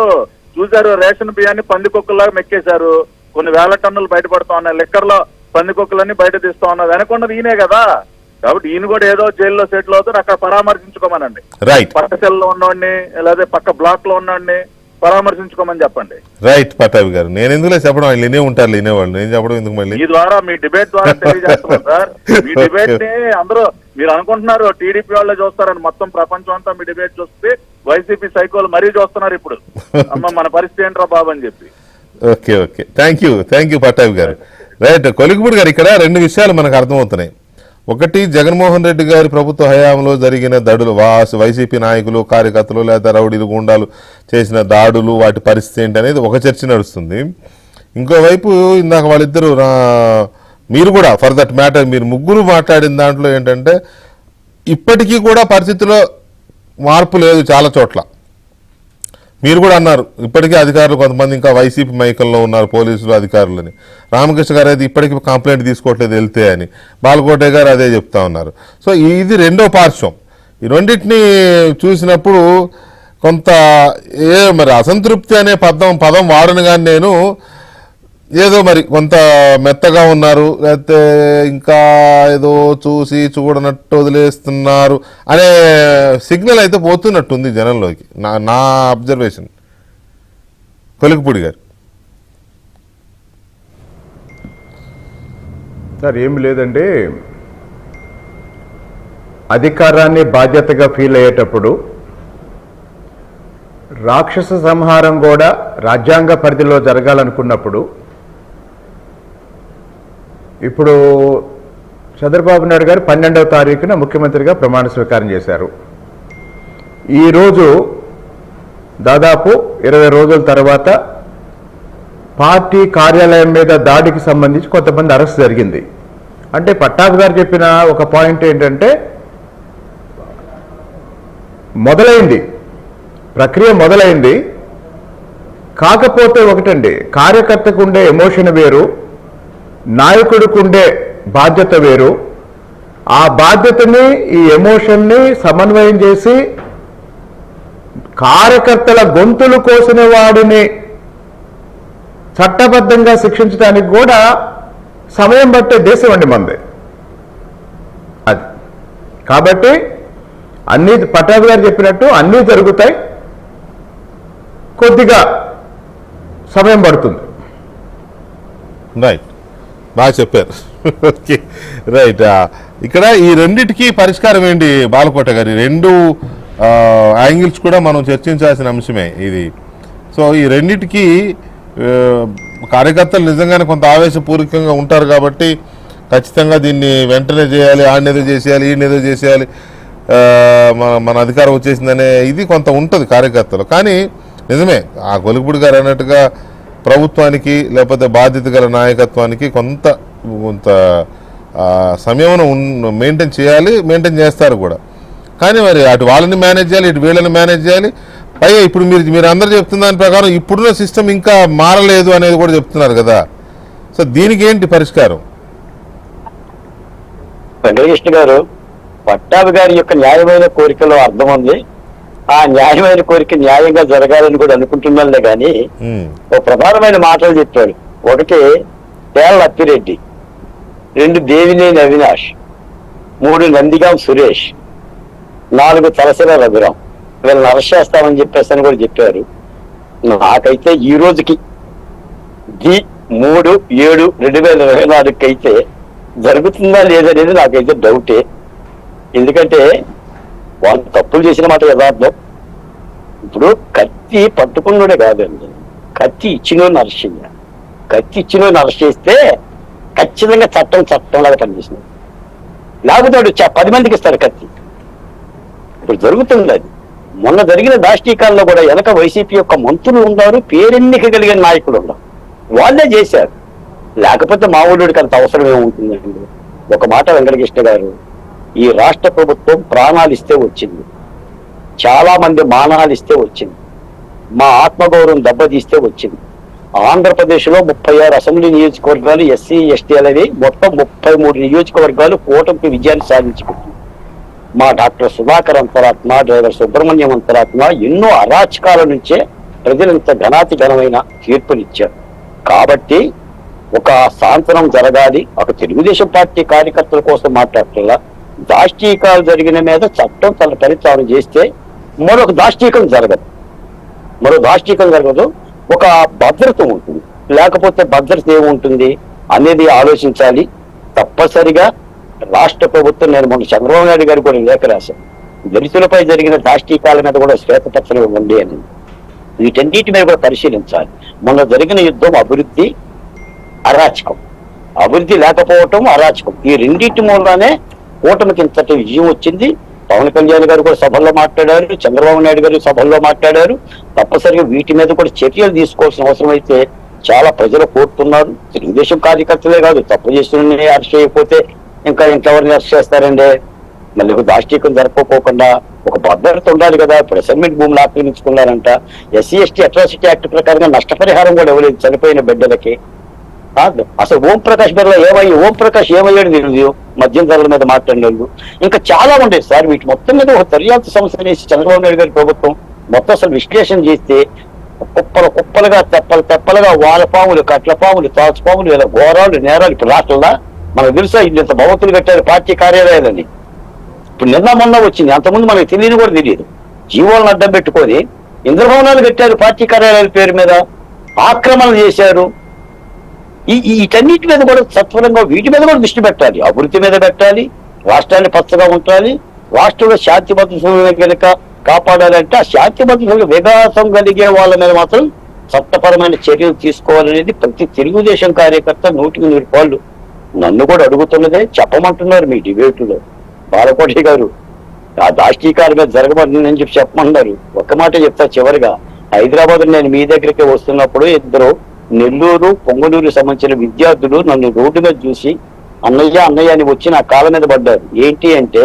చూశారు, రేషన్ బియ్యాన్ని పందికొక్కులాగా మెక్కేశారు, కొన్ని వేల టన్నులు బయటపడుతా ఉన్నాయి, లిక్కర్ లో పందికొక్కులన్నీ బయట తీస్తా ఉన్నారు, వెనకున్నది ఈయనే కదా. కాబట్టి ఈయన కూడా ఏదో జైల్లో సెటిల్ అవుతారు, అక్కడ పరామర్శించుకోమనండి.
రైట్,
పక్క సెల్ లో ఉన్నవాడిని లేదా పక్క బ్లాక్ లో ఉన్నవాడిని పరామర్శించుకోమని చెప్పండి.
రైట్ పట్టాభి గారు, నేను ఎందుకులే చెప్పడం, వాళ్ళు వినే ఉంటారు, వినేవాళ్ళు, నేను చెప్పడం ఎందుకు మళ్ళీ.
మీ ద్వారా, మీ డిబేట్ ద్వారా తెలియజేస్తున్నాం సార్. మీ డిబేట్ ని అందరూ మీరు అనుకుంటున్నారు టీడీపీ వాళ్ళే చూస్తారని, మొత్తం ప్రపంచం అంతా మీ డిబేట్ చూస్తే వైసీపీ సైకోలు మరీ చూస్తున్నారు ఇప్పుడు. అమ్మ మన పరిస్థితి ఏంట్రా బాబు అని చెప్పి.
Okay okay, thank you Pattabhi గారు. రైట్, కొలిగిపూడి గారు, ఇక్కడ రెండు విషయాలు మనకు అర్థమవుతున్నాయి. ఒకటి, జగన్మోహన్ రెడ్డి గారి ప్రభుత్వ హయాంలో జరిగిన దాడులు, వైసీపీ నాయకులు, కార్యకర్తలు లేదా రౌడీలు, గుండాలు చేసిన దాడులు, వాటి పరిస్థితి ఏంటి అనేది ఒక చర్చ నడుస్తుంది. ఇంకోవైపు ఇందాక వాళ్ళిద్దరూ, మీరు కూడా ఫర్ దట్ మ్యాటర్ మీరు ముగ్గురు మాట్లాడిన దాంట్లో ఏంటంటే ఇప్పటికీ కూడా పరిస్థితిలో మార్పు లేదు చాలా చోట్ల. మీరు కూడా అన్నారు ఇప్పటికీ అధికారులు కొంతమంది ఇంకా వైసీపీ మైకల్లో ఉన్నారు, పోలీసులు అధికారులని. రామకృష్ణ గారు అయితే ఇప్పటికీ కంప్లైంట్ తీసుకోవట్లేదు వెళ్తే అని, బాలకోటే గారు అదే చెప్తా ఉన్నారు. సో ఇది రెండో పార్శ్వం. ఈ రెండింటిని చూసినప్పుడు కొంత మరి అసంతృప్తి అనే పదం వాడను కానీ నేను, ఏదో మరి కొంత మెత్తగా ఉన్నారు, లేకపోతే ఇంకా ఏదో చూడనట్టు వదిలేస్తున్నారు అనే సిగ్నల్ అయితే పోతున్నట్టుంది జనంలోకి, నా అబ్జర్వేషన్. కొలికిపూడి గారు.
సార్ ఏమి లేదండి, అధికారాన్ని బాధ్యతగా ఫీల్ అయ్యేటప్పుడు రాక్షస సంహారం కూడా రాజ్యాంగ పరిధిలో జరగాలనుకున్నప్పుడు, ఇప్పుడు చంద్రబాబు నాయుడు గారు 12వ తారీఖున ముఖ్యమంత్రిగా ప్రమాణ స్వీకారం చేశారు. ఈరోజు దాదాపు 20 రోజుల తర్వాత పార్టీ కార్యాలయం మీద దాడికి సంబంధించి కొంతమంది అరెస్ట్ జరిగింది. అంటే పట్టాభి గారు చెప్పిన ఒక పాయింట్ ఏంటంటే, మొదలైంది ప్రక్రియ మొదలైంది, కాకపోతే ఒకటండి, కార్యకర్తకు ఉండే ఎమోషన్ వేరు, నాయకుడికి ఉండే బాధ్యత వేరు. ఆ బాధ్యతని, ఈ ఎమోషన్ని సమన్వయం చేసి కార్యకర్తల గొంతులు కోసిన వాడిని చట్టబద్ధంగా శిక్షించడానికి కూడా సమయం పట్టే దేశం అండి మంది అది. కాబట్టి అన్నీ పట్టాభి గారు చెప్పినట్టు అన్నీ జరుగుతాయి, కొద్దిగా సమయం పడుతుంది.
రైట్, బాగా చెప్పారు. ఓకే రైట్, ఇక్కడ ఈ రెండిటికి పరిష్కారం ఏంటి బాలకోట గారి? రెండు యాంగిల్స్ కూడా మనం చర్చించాల్సిన అంశమే ఇది. సో ఈ రెండిటికి కార్యకర్తలు నిజంగానే కొంత ఆవేశపూర్వకంగా ఉంటారు కాబట్టి ఖచ్చితంగా దీన్ని వెంటనే చేయాలి, ఆడనేదో చేసేయాలి, ఈయనేదో చేసేయాలి, మన అధికారం వచ్చేసిందనే ఇది కొంత ఉంటుంది కార్యకర్తలు. కానీ నిజమే, ఆ కొలికిపూడి గారు అన్నట్టుగా ప్రభుత్వానికి లేకపోతే బాధ్యత గల నాయకత్వానికి కొంత సమయం మెయింటైన్ చేయాలి, మెయింటైన్ చేస్తారు కూడా. కానీ మరి అటు వాళ్ళని మేనేజ్ చేయాలి, ఇటు వీళ్ళని మేనేజ్ చేయాలి. పైగా ఇప్పుడు మీరు అందరూ చెప్తున్న దాని ప్రకారం ఇప్పుడున్న సిస్టమ్ ఇంకా మారలేదు అనేది కూడా చెప్తున్నారు కదా. సో దీనికి ఏంటి పరిష్కారం?
వెంకటకృష్ణ గారు, పట్టాభి గారి యొక్క న్యాయమైన కోరికలో అర్థం ఉంది. ఆ న్యాయమైన కోరిక న్యాయంగా జరగాలని కూడా అనుకుంటున్నానులే కానీ ఒక ప్రధానమైన మాటలు చెప్పాడు. ఒకటి తేళ్ల అప్పిరెడ్డి, 2 దేవినేని అవినాష్, 3 నందిగాం సురేష్, 4 తలసిర రఘురాం, వీళ్ళని అరెస్ట్ చేస్తామని చెప్పేసి అని కూడా చెప్పారు. నాకైతే ఈ రోజుకి 3/7/2024 అయితే జరుగుతుందా లేదనేది నాకైతే డౌటే. ఎందుకంటే వాళ్ళు తప్పులు చేసిన మాట యథార్థం. ఇప్పుడు కత్తి పట్టుకున్నోడే కాదండి, కత్తి ఇచ్చినోని అరెస్ట్ చేయాలి. కత్తి ఇచ్చినోని అరెస్ట్ చేస్తే ఖచ్చితంగా చట్టంలాగా పనిచేసింది. లేకపోతే 10 మందికి ఇస్తారు కత్తి. ఇప్పుడు జరుగుతుంది అది. మొన్న జరిగిన దాష్టీకాల్లో కూడా వెనక వైసీపీ యొక్క మంత్రులు ఉన్నారు, పేరెన్నిక కలిగిన నాయకులు ఉన్నారు, వాళ్ళే చేశారు. లేకపోతే మావోడికి అంత అవసరం ఏముంటుందండి? ఒక మాట వెంకటకృష్ణ గారు, ఈ రాష్ట్ర ప్రభుత్వం ప్రాణాలు ఇస్తే వచ్చింది. చాలా మంది మానాలు ఇస్తే వచ్చింది, మా ఆత్మగౌరవం దెబ్బతీస్తే వచ్చింది. ఆంధ్రప్రదేశ్లో 36 అసెంబ్లీ నియోజకవర్గాలు ఎస్సీ ఎస్టీలవి మొత్తం 33 నియోజకవర్గాలు కూటమికి విజయాన్ని సాధించుకుంటుంది. మా డాక్టర్ సుధాకర్ అంతరాత్మ, డ్రైవర్ సుబ్రహ్మణ్యం అంతరాత్మ ఎన్నో అరాచకాల నుంచే ప్రజలు ఇంత ఘనాతిఘనమైన తీర్పునిచ్చారు. కాబట్టి ఒక సాంతనం జరగాలి. ఒక తెలుగుదేశం పార్టీ కార్యకర్తల కోసం మాట్లాడుతున్నా, దాష్టీకాలు జరిగిన మీద చట్టం తన పని తాను చేస్తే మరొక దాష్టీకం జరగదు. ఒక భద్రత ఉంటుంది, లేకపోతే భద్రత ఏముంటుంది అనేది ఆలోచించాలి. తప్పనిసరిగా రాష్ట్ర ప్రభుత్వం, నేను మొన్న చంద్రబాబు నాయుడు గారు కూడా లేఖ రాశాను, దళితులపై జరిగిన దాష్టీకాల మీద కూడా శ్వేతపత్రం ఇవ్వండి అని. వీటన్నిటి మీద కూడా పరిశీలించాలి. మొన్న జరిగిన యుద్ధం అభివృద్ధి, అరాచకం. అభివృద్ధి లేకపోవటం, అరాచకం, ఈ రెండింటి మూలనే కూటమికి ఇంతటి విజయం వచ్చింది. పవన్ కళ్యాణ్ గారు కూడా సభల్లో మాట్లాడారు, చంద్రబాబు నాయుడు గారు సభల్లో మాట్లాడారు. తప్పనిసరిగా వీటి మీద కూడా చర్యలు తీసుకోవాల్సిన అవసరం అయితే చాలా ప్రజలు కోరుతున్నారు. తెలుగుదేశం కార్యకర్తలే కాదు, తప్పు చేస్తున్న అరెస్ట్ చేయకపోతే ఇంకా ఇంకెవరిని అరెస్ట్ చేస్తారండి? మళ్ళీ దాష్టీకం జరపకోకుండా ఒక భద్రత ఉండాలి కదా. ఇప్పుడు అసైన్మెంట్ భూములు ఆక్రమించుకున్నారంట. ఎస్సీ ఎస్టీ అట్రాసిటీ యాక్ట్ ప్రకారంగా నష్టపరిహారం కూడా ఇవ్వలేదు చనిపోయిన బిడ్డలకి. అసలు ఓంప్రకాష్ ఏమయ్యాడు తెలియదు, మద్యం ధరల మీద మాట్లాడినాడు. ఇంకా చాలా ఉండేది సార్. వీటి మొత్తం మీద ఒక దర్యాప్తు సంస్థ వేసి చంద్రబాబు నాయుడు గారి ప్రభుత్వం మొత్తం అసలు విశ్లేషణ చేస్తే కుప్పలుగా తెప్పలుగా వానపాములు, కట్లపాములు, తాచుపాములు, ఇలా ఘోరాలు, నేరాలు. ఇప్పుడు రాష్ట్రంలో మనకు తెలుసా ఇంత భవతులు కట్టారు పార్టీ కార్యాలయాలని. ఇప్పుడు నిన్న మొన్న వచ్చింది, అంతకుముందు మనకు తెలియని కూడా తెలియదు. జీవోలను అడ్డం పెట్టుకొని ఇంద్రభవనాలు కట్టారు పార్టీ కార్యాలయాల పేరు మీద, ఆక్రమణలు చేశారు. వీటన్నిటి మీద కూడా సత్వరంగా వీటి మీద కూడా దృష్టి పెట్టాలి. అభివృద్ధి మీద పెట్టాలి, రాష్ట్రాన్ని పచ్చగా ఉంచాలి. రాష్ట్రంలో శాంతి భద్రతలను కనుక కాపాడాలంటే ఆ శాంతి భద్రతలకు వికాసం కలిగే వాళ్ళ మీద మాత్రం చట్టపరమైన చర్యలు తీసుకోవాలనేది ప్రతి తెలుగుదేశం కార్యకర్త 100% నన్ను కూడా అడుగుతున్నదే. చెప్పమంటున్నారు మీ డిబేట్లో బాలకోటి గారు. ఆ దాష్టీకాల మీద జరగబడిందని చెప్పమన్నారు. ఒక్క మాట చెప్తా చివరిగా, హైదరాబాద్ నేను మీ దగ్గరికి వస్తున్నప్పుడు ఇద్దరు నెల్లూరు, పొంగనూరు సంబంధించిన విద్యార్థులు నన్ను రోడ్డు మీద చూసి అన్నయ్య అని వచ్చి నా కాళ్ళ మీద పడ్డారు. ఏంటి అంటే,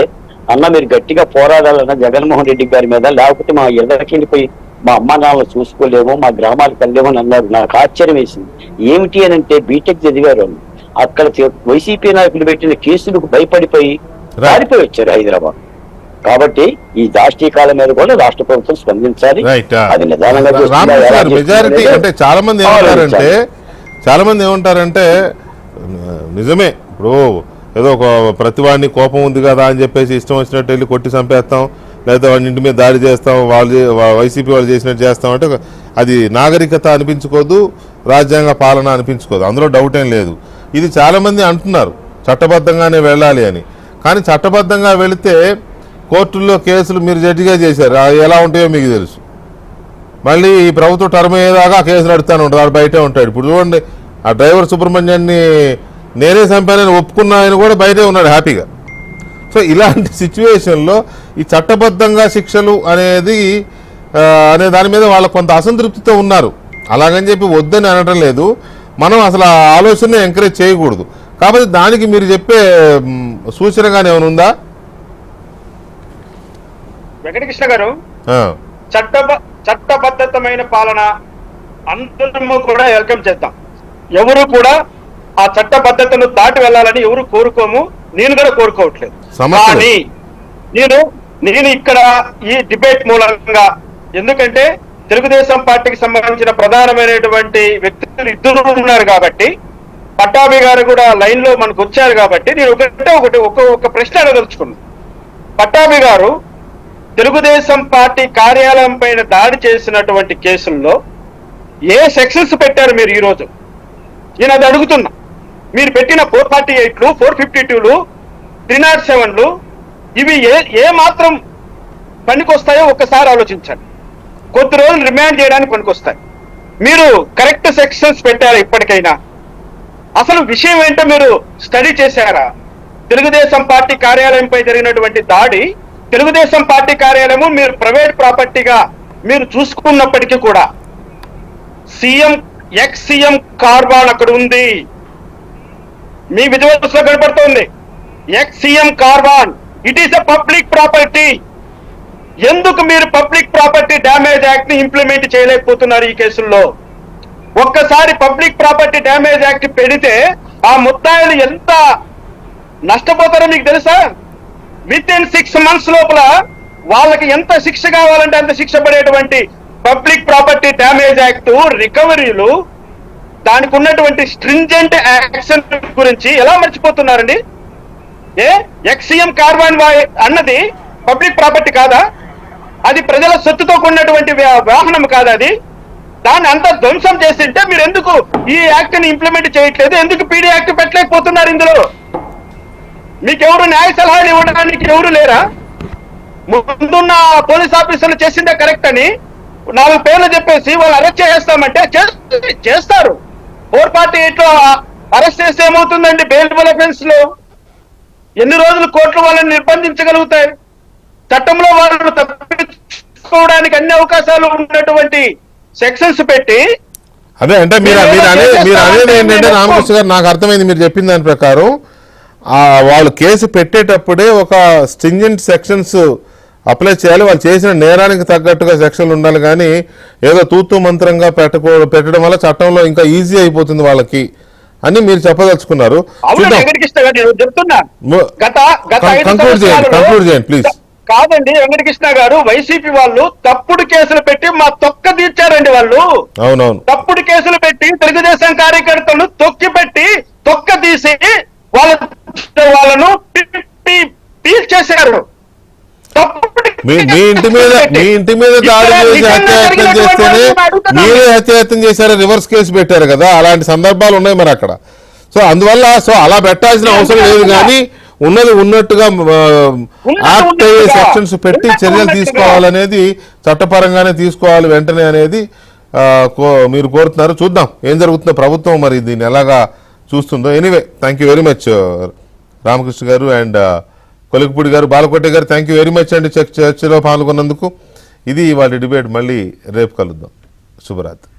అన్న మీరు గట్టిగా పోరాడాలన్న జగన్మోహన్ రెడ్డి గారి మీద, లేకపోతే మా ఇళ్ళకి వెళ్ళిపోయి మా అమ్మ నాన్నలు చూసుకోలేము, మా గ్రామాలకు వెళ్ళలేమని అన్నారు. నాకు ఆశ్చర్యం వేసింది. ఏమిటి అని అంటే, బీటెక్ చదివారు, అక్కడ వైసీపీ నాయకులు పెట్టిన కేసులకు భయపడిపోయి పారిపోయి వచ్చారు హైదరాబాద్. కాబట్టి ఈ దాష్టీకాల మీద కూడా రాష్ట్ర ప్రభుత్వం స్పందించాలి. అది నిదానంగా
మెజారిటీ అంటే చాలా మంది ఏమంటారంటే నిజమే, ఇప్పుడు ఏదో ఒక ప్రతివాడిని కోపం ఉంది కదా అని చెప్పేసి ఇష్టం వచ్చినట్టు వెళ్ళి కొట్టి చంపేస్తాం, లేదా వాడి ఇంటి మీద దాడి చేస్తాం, వైసీపీ వాళ్ళు చేసినట్టు చేస్తాం అంటే అది నాగరికత అనిపించుకోదు, రాజ్యాంగ పాలన అనిపించుకోదు, అందులో డౌట్ ఏం లేదు. ఇది చాలామంది అంటున్నారు చట్టబద్ధంగానే వెళ్ళాలి అని. కానీ చట్టబద్ధంగా వెళితే కోర్టుల్లో కేసులు మీరు జడ్జిగా చేశారు, ఎలా ఉంటాయో మీకు తెలుసు. మళ్ళీ ఈ ప్రభుత్వ టర్మ్ అయ్యేదాకా ఆ కేసు నడుస్తూనే ఉంటుంది, వాడు బయటే ఉంటాడు. ఇప్పుడు చూడండి, ఆ డ్రైవర్ సుబ్రహ్మణ్యాన్ని నేనే చంపానని ఒప్పుకున్న ఆయన కూడా బయటే ఉన్నాడు హ్యాపీగా. సో ఇలాంటి సిచ్యువేషన్లో ఈ చట్టబద్ధంగా శిక్షలు అనే దాని మీద వాళ్ళకు కొంత అసంతృప్తితో ఉన్నారు. అలాగని చెప్పి వద్దని అనడం లేదు, మనం అసలు ఆ ఆలోచన ఎంకరేజ్ చేయకూడదు. కాబట్టి దానికి మీరు చెప్పే సూచనగానే ఏమైనా ఉందా?
వెంకటకృష్ణ గారు, చట్టబద్ధతమైన పాలన అందరము కూడా వెల్కమ్ చేద్దాం. ఎవరు కూడా ఆ చట్టబద్ధతను దాటి వెళ్ళాలని ఎవరు కోరుకోము, నేను కూడా కోరుకోవట్లేదు. కానీ నేను ఇక్కడ ఈ డిబేట్ మూలంగా, ఎందుకంటే తెలుగుదేశం పార్టీకి సంబంధించిన ప్రధానమైనటువంటి వ్యక్తులు ఇద్దరు ఉన్నారు కాబట్టి, పట్టాభి గారు కూడా లైన్ లో మనకు వచ్చారు కాబట్టి నేను ఒక ప్రశ్న అడగదలుచుకున్నాను. పట్టాభి గారు తెలుగుదేశం పార్టీ కార్యాలయం పైన దాడి చేసినటువంటి కేసుల్లో ఏ సెక్షన్స్ పెట్టారు మీరు ఈరోజు? నేను అది అడుగుతున్నా. మీరు పెట్టిన 448లు, 452లు, 307లు ఇవి ఏ మాత్రం పనికొస్తాయో ఒక్కసారి ఆలోచించండి. కొద్ది రోజులు రిమాండ్ చేయడానికి పనికొస్తాయి. మీరు కరెక్ట్ సెక్షన్స్ పెట్టారా? ఇప్పటికైనా అసలు విషయం ఏంటో మీరు స్టడీ చేశారా? తెలుగుదేశం పార్టీ కార్యాలయంపై జరిగినటువంటి దాడి, తెలుగుదేశం పార్టీ కార్యాలయము మీరు ప్రైవేట్ ప్రాపర్టీగా మీరు చూసుకున్నప్పటికీ కూడా ఎక్స్ సీఎం కార్వాన్ అక్కడ ఉంది. మీ విజువల్స్ లో కనపడుతోంది. Ex CM Karwan, it is a public property. ఎందుకు మీరు పబ్లిక్ ప్రాపర్టీ డ్యామేజ్ యాక్ట్ ని ఇంప్లిమెంట్ చేయలేకపోతున్నారు ఈ కేసుల్లో? ఒక్కసారి పబ్లిక్ ప్రాపర్టీ డ్యామేజ్ యాక్ట్ పెడితే ఆ ముద్దాయిలు ఎంత నష్టపోతారో మీకు తెలుసా? విత్ ఇన్ 6 months లోపల వాళ్ళకి ఎంత శిక్ష కావాలంటే అంత శిక్ష పడేటువంటి పబ్లిక్ ప్రాపర్టీ డ్యామేజ్ యాక్ట్ రికవరీలు, దానికి ఉన్నటువంటి స్ట్రింజెంట్ యాక్షన్ గురించి ఎలా మర్చిపోతున్నారండి? ఎక్స్సీఎం కార్వాన్ అన్నది పబ్లిక్ ప్రాపర్టీ కాదా? అది ప్రజల సొత్తుతో కూడినటువంటి వాహనం కాదా? అది దాన్ని అంతా ధ్వంసం చేసింటే మీరు ఎందుకు ఈ యాక్ట్ ని ఇంప్లిమెంట్ చేయట్లేదు? ఎందుకు పీడీ యాక్ట్ పెట్టలేకపోతున్నారు? ఇందులో మీకెవరు న్యాయ సలహాలు ఇవ్వడానికి ఎవరు లేరా? ముందున్న పోలీస్ ఆఫీసర్లు చేసిందే కరెక్ట్ అని 4 పేర్లు చెప్పేసి వాళ్ళు అరెస్ట్ చేస్తామంటే చేస్తారు. 448 లో అరెస్ట్ చేస్తే ఏమవుతుందండి? బెయిలబుల్ అఫెన్స్ లో ఎన్ని రోజులు కోర్టులు వాళ్ళని నిర్బంధించగలుగుతాయి? చట్టంలో వాళ్ళు తప్పించుకోవడానికి అన్ని అవకాశాలు ఉన్నటువంటి సెక్షన్స్ పెట్టి
అదే అంటే మీరు అనేది ఏంటంటే రామకృష్ణ గారు, నాకు అర్థమైంది మీరు చెప్పిన దాని ప్రకారం వాళ్ళు కేసు పెట్టేటప్పుడే ఒక స్ట్రింజెంట్ సెక్షన్స్ అప్లై చేయాలి, వాళ్ళు చేసిన నేరానికి తగ్గట్టుగా సెక్షన్లు ఉండాలి, కానీ ఏదో తూతూ మంత్రంగా పెట్టడం వల్ల చట్టంలో ఇంకా ఈజీ అయిపోతుంది వాళ్ళకి అని మీరు చెప్పదలుచుకున్నారు. కంక్లూడ్ చేయండి ప్లీజ్.
కాదండి వెంకటకృష్ణ గారు, వైసీపీ వాళ్ళు తప్పుడు కేసులు పెట్టి మా తొక్క తీర్చారండి వాళ్ళు.
అవునవును,
తప్పుడు కేసులు పెట్టి తెలుగుదేశం కార్యకర్తలు తొక్కి పెట్టి తొక్క తీసి వాళ్ళను తీర్చేశారు.
మీ ఇంటి మీద దాడి చేసి హత్యాయత్నం చేస్తేనే మీరే హత్యాయత్నం చేశారు, రివర్స్ కేసు పెట్టారు కదా, అలాంటి సందర్భాలు ఉన్నాయి మరి అక్కడ. సో అందువల్ల అలా పెట్టాల్సిన అవసరం లేదు, కానీ ఉన్నది ఉన్నట్టుగా యాక్ట్ అయ్యే సెక్షన్స్ పెట్టి చర్యలు తీసుకోవాలనేది చట్టపరంగానే తీసుకోవాలి వెంటనే అనేది మీరు కోరుతున్నారు. చూద్దాం ఏం జరుగుతుందో, ప్రభుత్వం మరి దీన్ని ఎలాగా చూస్తుందో. Anyway, thank you very much Ramakrishna garu and Kolikapudi గారు, బాలకోట గారు, థ్యాంక్ యూ వెరీ మచ్ అండి చర్చలో పాల్గొన్నందుకు. ఇది ఇవాళ డిబేట్. మళ్ళీ రేపు కలుద్దాం. శుభరాత్రి.